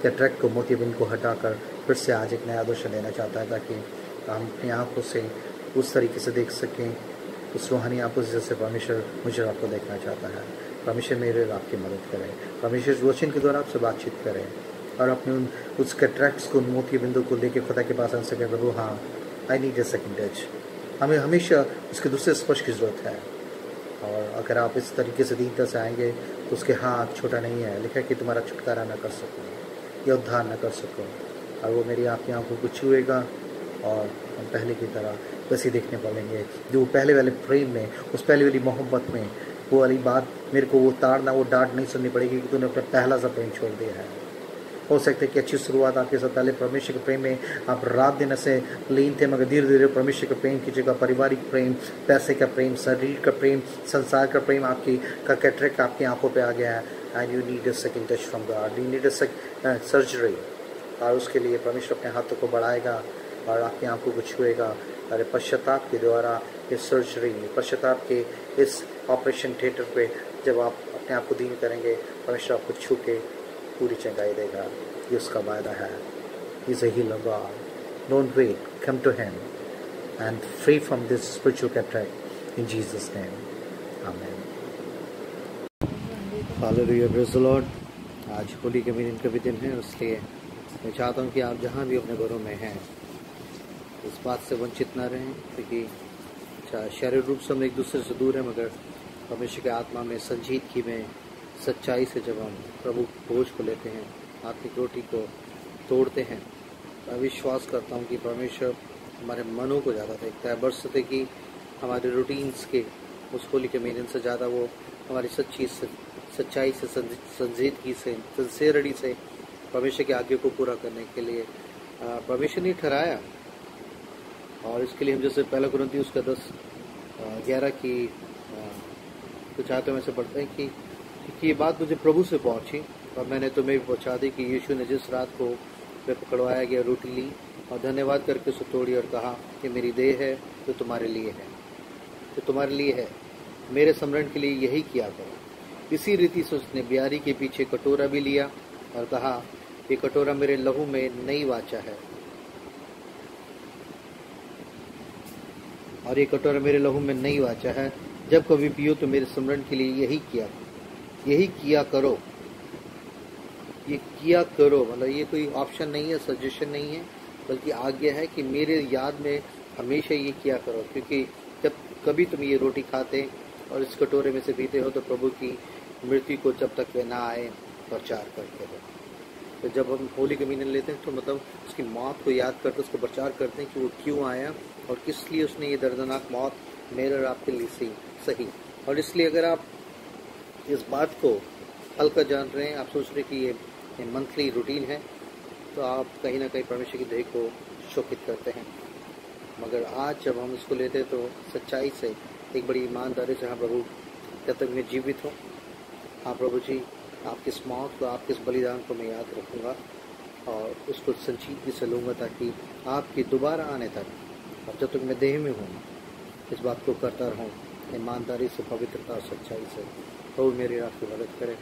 कैटरेक्ट को, मोतियाबिंद को हटाकर फिर से आज एक नया दर्शन देना चाहता है, ताकि हम अपनी आँखों से उस तरीके से देख सकें, उस रूहानी आँखों से जैसे परमेश्वर मुझे आपको देखना चाहता है। परमेश्वर मेरे आपकी मदद करें, परमेश्वर वचन के द्वारा आपसे बातचीत करें और अपने उस कैटरेक्ट्स को, मोतियाबिंदों को लेकर खुदा के पास आ सकें। प्रभु हाँ, I need a second touch. हमें हमेशा उसके दूसरे स्पर्श की ज़रूरत है। और अगर आप इस तरीके से दीनता से आएंगे तो उसके हाथ छोटा नहीं है, लिखा है कि तुम्हारा छुटकारा न कर सको या उद्धार न कर सको। और वो मेरी आपकी आंखों को छुएगा और हम पहले की तरह वैसे देखने पड़ेंगे, जो पहले वाले प्रेम में, उस पहले वाली मोहब्बत में, वो वाली बात मेरे को वो ताड़ना, वो डांट नहीं सुननी पड़ेगी कि तूने अपना पहला सा प्रेम छोड़ दिया है। हो सकता है कि अच्छी शुरुआत आपके साथ पहले परमेश्वर के प्रेम में आप रात दिन ऐसे लीन थे, मगर धीरे धीरे परमेश्वर के प्रेम की जगह पारिवारिक प्रेम, पैसे का प्रेम, शरीर का प्रेम, संसार का प्रेम आपकी का कैटरेक्ट आपकी आंखों पे आ गया है। And you need a second touch from God, you need a surgery. और उसके लिए परमेश्वर अपने हाथों को बढ़ाएगा और आपकी आंखों को छुएगा। और पश्चाताप के द्वारा इस सर्जरी, पश्चाताप के इस ऑपरेशन थिएटर पे जब आप अपने आप को दीन करेंगे, परमेश्वर आपको छू के पूरी चंगाई देगा। ये उसका वायदा है। He's a healer God. Don't wait. Come to Him and free from this spiritual cataract in Jesus' name. Amen. Hallelujah. Praise the Lord. आज होली कम्युनियन का भी दिन है, इसलिए मैं चाहता हूँ कि आप जहाँ भी अपने घरों में हैं इस बात से वंचित ना रहें, क्योंकि शारीरिक रूप से हम एक दूसरे से दूर हैं, मगर परमेश्वर के आत्मा में संजीदगी में सच्चाई से जब हम प्रभु भोज को लेते हैं, आत्मिक रोटी को तोड़ते हैं, मैं विश्वास करता हूँ कि परमेश्वर हमारे मनों को ज़्यादा देखता है बरसते कि हमारे रूटीन्स के उस होली कम्युनियन से ज़्यादा वो हमारी सच्चाई से संजीदगी से सिंसेरिटी से परमेश्वर के आज्ञा को पूरा करने के लिए परमेश्वर ने ठहराया। और इसके लिए हम जैसे पहला कुरिन्थियों उसका 10:11 की कुछ आयतों में से पढ़ते हैं कि ये बात मुझे प्रभु से पहुंची और मैंने तुम्हें भी पहुंचा दी कि यीशु ने जिस रात को वे पकड़वाया गया रोटी ली और धन्यवाद करके उसे तोड़ी और कहा कि मेरी देह है जो तुम्हारे लिए है, जो तुम्हारे लिए है, मेरे स्मरण के लिए यही किया करो। इसी रीति से उसने ब्यारी के पीछे कटोरा भी लिया और कहा ये कटोरा मेरे लहू में नई वाचा है, और ये कटोरा मेरे लहू में नई वाचा है, जब कभी पियो तो मेरे स्मरण के लिए यही किया करो। ये किया करो मतलब ये कोई ऑप्शन नहीं है, सजेशन नहीं है, बल्कि आज्ञा है कि मेरे याद में हमेशा ये किया करो, क्योंकि जब कभी तुम ये रोटी खाते और इस कटोरे में से पीते हो तो प्रभु की मृत्यु को जब तक वे ना आए प्रचार करते हो। तो जब हम होली कम्युनियन लेते हैं तो मतलब उसकी मौत को याद करते, उसको प्रचार करते हैं कि वो क्यों आया और किस लिए उसने ये दर्दनाक मौत मेरे और आपके लिए सही। और इसलिए अगर आप इस बात को हल्का जान रहे हैं, आप सोच रहे हैं कि ये मंथली रूटीन है, तो आप कहीं ना कहीं परमेश्वर की देह को शोकित करते हैं। मगर आज जब हम इसको लेते हैं तो सच्चाई से एक बड़ी ईमानदारी से, हाँ प्रभु जब तक मैं जीवित हूँ, हाँ प्रभु जी आपकी इस मौत को, आपके इस बलिदान को मैं याद रखूँगा और उसको संजीदगी से लूँगा, ताकि आपके दोबारा आने तक और जब तक मैं देह में हूँ इस बात को करता रहूँ ईमानदारी से, पवित्रता और सच्चाई से। प्रभु मेरी आपकी मदद करें।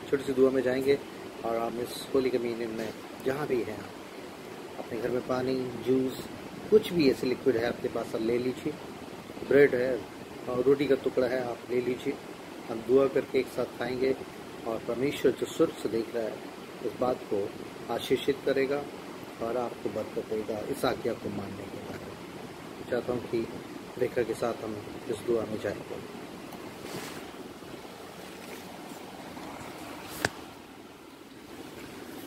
छोटी सी दुआ में जाएंगे और आप इस होली कम्युनियन में जहाँ भी हैं आप अपने घर में पानी, जूस, कुछ भी ऐसे लिक्विड है आपके पास आप ले लीजिए, ब्रेड है और रोटी का टुकड़ा है आप ले लीजिए। हम दुआ करके एक साथ खाएंगे और परमेश्वर जो स्वर्ग से देख रहा है इस बात को आशीषित करेगा और आपको बरकत देगा इस आज्ञा को मानने के बाद। चाहता हूँ कि रेखा के साथ हम इस दुआ में जाएंगे।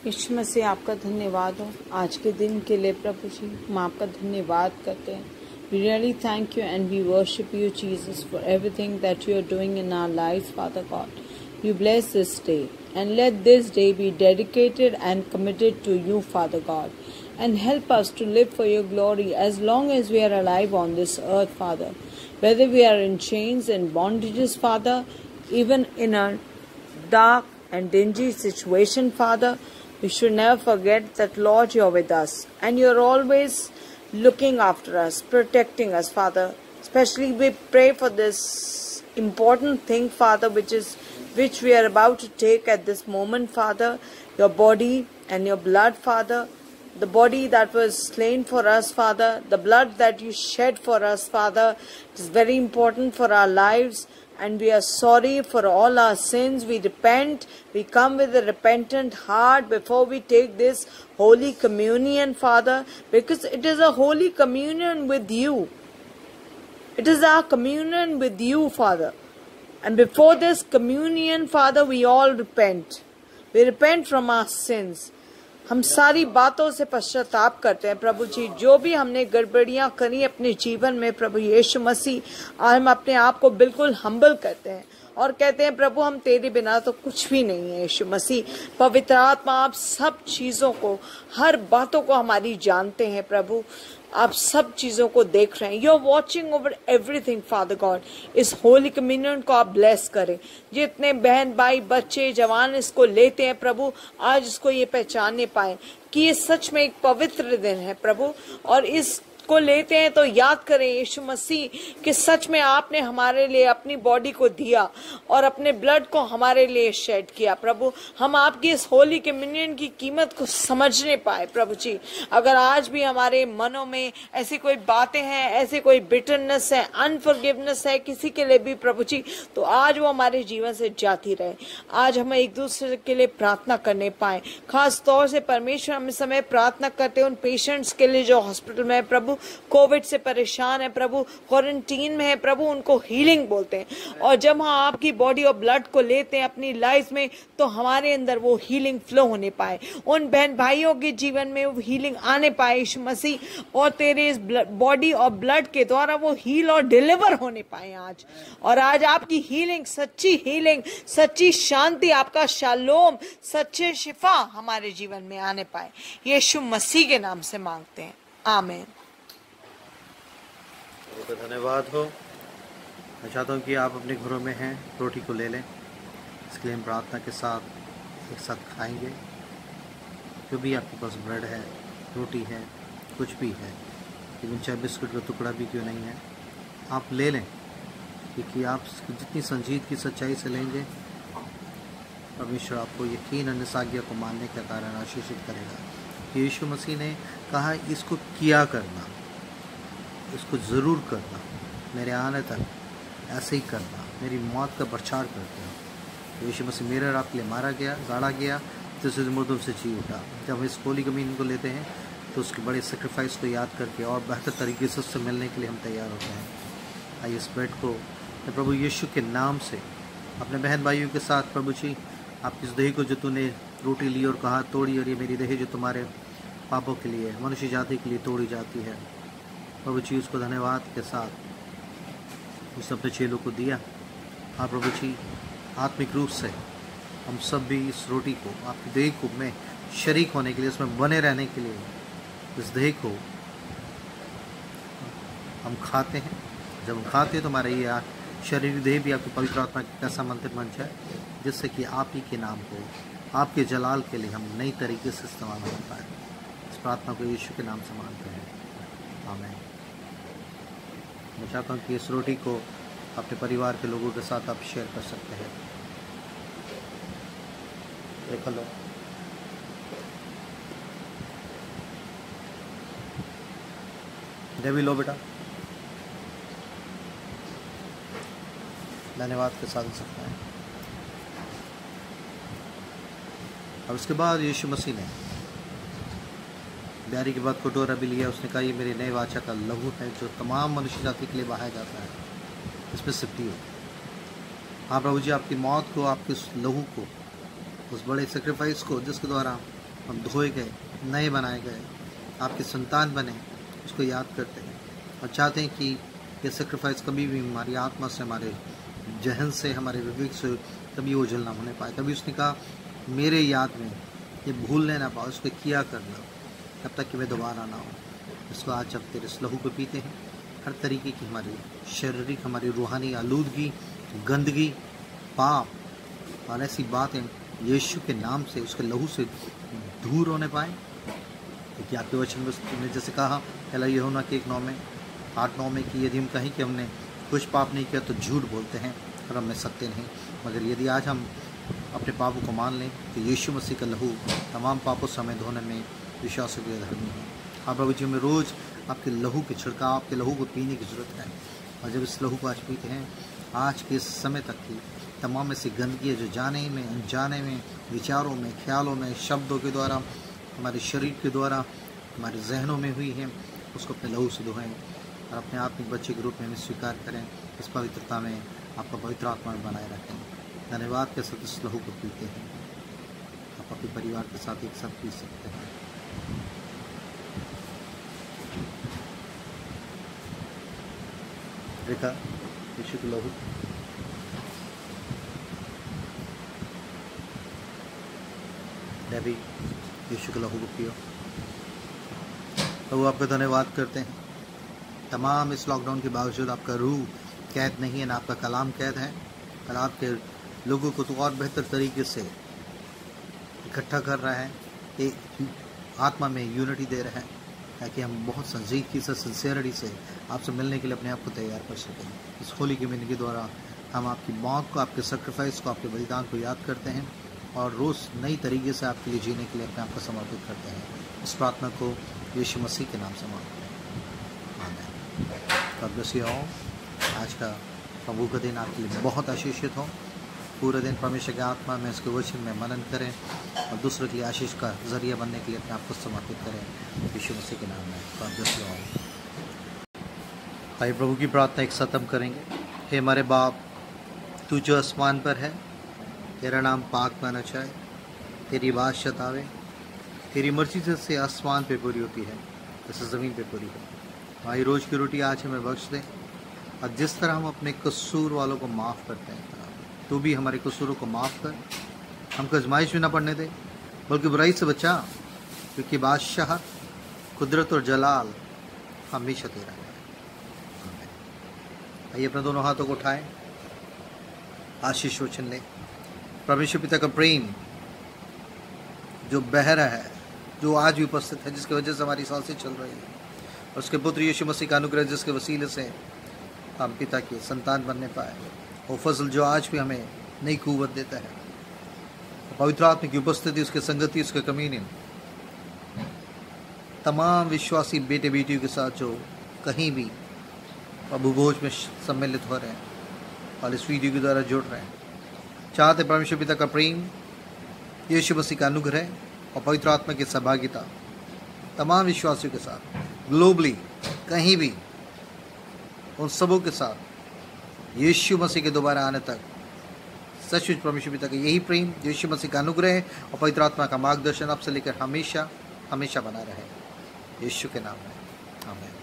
यीशु मसीह आपका धन्यवाद हो आज के दिन के लिए प्रभु जी, हम आपका धन्यवाद करते हैं। We really thank you and we worship you, Jesus, for everything that you are doing in our lives, Father God. You bless this day and let this day be dedicated and committed to you, Father God. And help us to live for your glory as long as we are alive on this earth, Father. Whether we are in chains and bondages, Father, even in a dark and dingy situation, Father, we should never forget that, Lord, you're with us and you're always looking after us, protecting us, Father. Especially we pray for this important thing, Father, which we are about to take at this moment, Father, your body and your blood, Father. The body that was slain for us, Father, the blood that you shed for us, Father, is very important for our lives. And we are sorry for all our sins. We repent. We come with a repentant heart before we take this Holy Communion, Father, because it is a Holy Communion with you. It is our communion with you, Father. And before this communion, Father, we all repent. We repent from our sins. हम सारी बातों से पश्चाताप करते हैं प्रभु जी, जो भी हमने गड़बड़ियां करी अपने जीवन में प्रभु यीशु मसीह, और हम अपने आप को बिल्कुल हम्बल करते हैं और कहते हैं प्रभु हम तेरे बिना तो कुछ भी नहीं है। यीशु मसीह, पवित्र आत्मा, आप सब चीजों को, हर बातों को हमारी जानते हैं प्रभु, आप सब चीजों को देख रहे हैं। You are watching over everything, father God. इस होली कम्युनियन को आप ब्लेस करें। जितने बहन भाई बच्चे जवान इसको लेते हैं प्रभु, आज इसको ये पहचानने पाए कि ये सच में एक पवित्र दिन है प्रभु, और इस इसको लेते हैं तो याद करें यीशु मसीह कि सच में आपने हमारे लिए अपनी बॉडी को दिया और अपने ब्लड को हमारे लिए शेड किया। प्रभु, हम आपकी इस होली कम्युनियन की कीमत को समझने पाए। प्रभु जी, अगर आज भी हमारे मनों में ऐसी कोई बातें हैं, ऐसे कोई बिटरनेस है, अनफॉरगिवनेस है किसी के लिए भी प्रभु जी, तो आज वो हमारे जीवन से जाती रहे। आज हम एक दूसरे के लिए प्रार्थना करने पाए। खास तौर से परमेश्वर हम इस समय प्रार्थना करते हैं उन पेशेंट्स के लिए जो हॉस्पिटल में है प्रभु, कोविड से परेशान है प्रभु, क्वारंटीन में है प्रभु, उनको हीलिंग बोलते हैं। और जब हम आपकी बॉडी और ब्लड को लेते हैं अपनी लाइफ में तो हमारे अंदर वो हीलिंग फ्लो होने पाए, उन बहन भाइयों के जीवन में वो हीलिंग आने पाए यीशु मसीह, और तेरे इस बॉडी और ब्लड के द्वारा वो हील और डिलीवर होने पाए आज। और आज आपकी हीलिंग, सच्ची शांति, आपका शालोम, सच्चे शिफा हमारे जीवन में आने पाए, यीशु मसीह के नाम से मांगते हैं, आमीन। धन्यवाद हो। मैं चाहता हूँ कि आप अपने घरों में हैं, रोटी को ले लें। इसके लिए हम प्रार्थना के साथ एक साथ खाएंगे। जो भी आपके पास ब्रेड है, रोटी है, कुछ भी है, लेकिन चाहे बिस्कुट का टुकड़ा भी क्यों नहीं है, आप ले लें, क्योंकि आप जितनी संजीद की सच्चाई से लेंगे परमेश्वर आपको यकीन और निसाज्ञा को मानने के कारण आशीषित करेगा। यीशु मसीह ने कहा इसको किया करना, इसको ज़रूर करना, मेरे आने तक ऐसे ही करना, मेरी मौत का प्रचार करते हो। यीशु मसीह मेरे और आपके लिए मारा गया, गाड़ा गया, तीसरे दिन मुर्दों से जी उठा। जब हम इस होली कम्युनियन को लेते हैं तो उसके बड़े सेक्रीफाइस को याद करके और बेहतर तरीके से उससे मिलने के लिए हम तैयार होते हैं। आइए इस ब्रेड को प्रभु यीशु के नाम से अपने बहन भाइयों के साथ, प्रभु जी आप इस देह को जो तूने रोटी ली और कहा तोड़ी, और ये मेरी देह जो तुम्हारे पापों के लिए, मनुष्य जाति के लिए तोड़ी जाती है, प्रभु जी उसको धन्यवाद के साथ उस अपने चेलों को दिया। हाँ प्रभु जी, आत्मिक रूप से हम सब भी इस रोटी को, आपकी देह को में शरीक होने के लिए, उसमें बने रहने के लिए इस देह को हम खाते हैं। जब हम खाते हैं तो हमारा ये शरीर देह भी आपकी पवित्र आत्मा का कैसा मंदिर बन जाए, जिससे कि आप ही के नाम को, आपके जलाल के लिए हम नई तरीके से इस्तेमाल हो पाए। इस प्रार्थना को यीशु के नाम से मानते हैं, आमीन। मैं चाहता हूँ कि इस रोटी को अपने परिवार के लोगों के साथ आप शेयर कर सकते हैं। देख लो, देवी लो बेटा, धन्यवाद के साथ सकता है। और उसके बाद यीशु मसीह ने ब्यारी के बाद कटोरा भी लिया। उसने कहा ये मेरी नए वाचा का लहू है जो तमाम मनुष्य जाति के लिए बहाया जाता है, इसमें से पियो। हाँ प्रभु जी, आपकी मौत को, आपके उस लहू को, उस बड़े सेक्रीफाइस को जिसके द्वारा हम धोए गए, नए बनाए गए, आपकी संतान बने, उसको याद करते हैं और चाहते हैं कि ये सेक्रीफाइस कभी भी हमारी आत्मा से, हमारे जहन से, हमारे विवेक से कभी ओझल ना होने पाए। कभी उसने कहा मेरे याद में ये भूलने ना पाओ, उसको किया करना तब तक कि मैं दोबारा ना हो। इसको आज जब तेरे इस लहू को पीते हैं, हर तरीके की हमारी शारीरिक, हमारी रूहानी आलूदगी, गंदगी, पाप और ऐसी बातें यीशु के नाम से, उसके लहू से दूर होने पाए। क्योंकि आपके वचन में जैसे कहा पहला यूहन्ना के 8:9 में कि यदि हम कहें कि हमने कुछ पाप नहीं किया तो झूठ बोलते हैं और हमें सत्य नहीं। मगर यदि आज हम अपने पापों को मान लें तो यीशु मसीह का लहू तमाम पापों से हमें धोने में विश्वास के धर्मी है। हाँ प्रभु जी, हमें रोज़ आपके लहू के छिड़काव, आपके लहू को पीने की ज़रूरत है। और जब इस लहू को आज पीते हैं, आज के इस समय तक की तमाम ऐसी गंदगी जो जाने में, अनजाने में, विचारों में, ख्यालों में, शब्दों के द्वारा, हमारे शरीर के द्वारा, हमारे जहनों में हुई है, उसको अपने लहू से धोएं और अपने आप एक बच्चे के रूप में हमें स्वीकार करें। इस पवित्रता में आपका पवित्र आत्मा में बनाए रखें। धन्यवाद के साथ इस लहू को पीते हैं। आप अपने परिवार के साथ एक साथ पी सकते हैं। देखा यीशु का लहू, भी यीशु का लहू को पियो। प्रभु आपका धन्यवाद करते हैं। तमाम इस लॉकडाउन के बावजूद आपका रूह कैद नहीं है, ना आपका कलाम कैद है। और आपके लोगों को तो और बेहतर तरीके से इकट्ठा कर रहा है, एक आत्मा में यूनिटी दे रहा है। ताकि हम बहुत संजीदगी से, सिंसियरिटी से आपसे मिलने के लिए अपने आप को तैयार कर सकें। इस होली कम्युनिटी के द्वारा हम आपकी मौत को, आपके सेक्रीफाइस को, आपके बलिदान को याद करते हैं और रोज़ नई तरीके से आपके लिए जीने के लिए अपने आप को समर्पित करते हैं। इस प्रार्थना को यीशु मसीह के नाम से मांगते हैं, आमीन। God bless you all. आज का प्रभु का दिन आपके लिए बहुत आशीषित हो। पूरे दिन परमेश्वर की आत्मा में, इसके वचन में मनन करें और दूसरों के लिए आशीष का जरिया बनने के लिए अपने आप को समर्पित करें यीशु मसीह के नाम में। God bless you all. आइए प्रभु की प्रार्थना एक साथ हम करेंगे। हे हमारे बाप, तू जो आसमान पर है, तेरा नाम पाक माना जाए, तेरी बादशाहत आवे, तेरी मर्जी जैसे आसमान पे पूरी होती है जैसे ज़मीन पे पूरी हो। हमारी रोज़ की रोटी आज हमें बख्श दे, और जिस तरह हम अपने कसूर वालों को माफ़ करते हैं, तू भी हमारे कसूरों को माफ़ कर। हमको आजमाइश में न पड़ने दे, बल्कि बुराई से बचा, क्योंकि बादशाह, कुदरत और जलाल हमेशा तेरा है। आइए अपने दोनों हाथों को उठाएं, आशीष वचन लें। परमेश्वर पिता का प्रेम जो बह रहा है, जो आज भी उपस्थित है, जिसकी वजह से हमारी सांसें चल रही है, और उसके पुत्र यीशु मसीह का अनुग्रह जिसके वसीले से हम पिता के संतान बनने पाए, वो फजल जो आज भी हमें नई कुव्वत देता है, पवित्र आत्मा की उपस्थिति, उसके संगति, उसके कम्युनियन, तमाम विश्वासी बेटे बेटियों के साथ जो कहीं भी प्रभु भोज में सम्मिलित हो रहे हैं और इस वीडियो के द्वारा जुड़ रहे हैं, चाहते परमेश्वर पिता का प्रेम, यीशु मसीह का अनुग्रह और पवित्र आत्मा की सहभागिता तमाम विश्वासियों के साथ ग्लोबली कहीं भी, उन सबों के साथ यीशु मसीह के दोबारा आने तक सचमुच परमेश्वर पिता का यही प्रेम, यीशु मसीह का अनुग्रह और पवित्र आत्मा का मार्गदर्शन आपसे लेकर हमेशा हमेशा बना रहे, यीशु के नाम में, आमीन।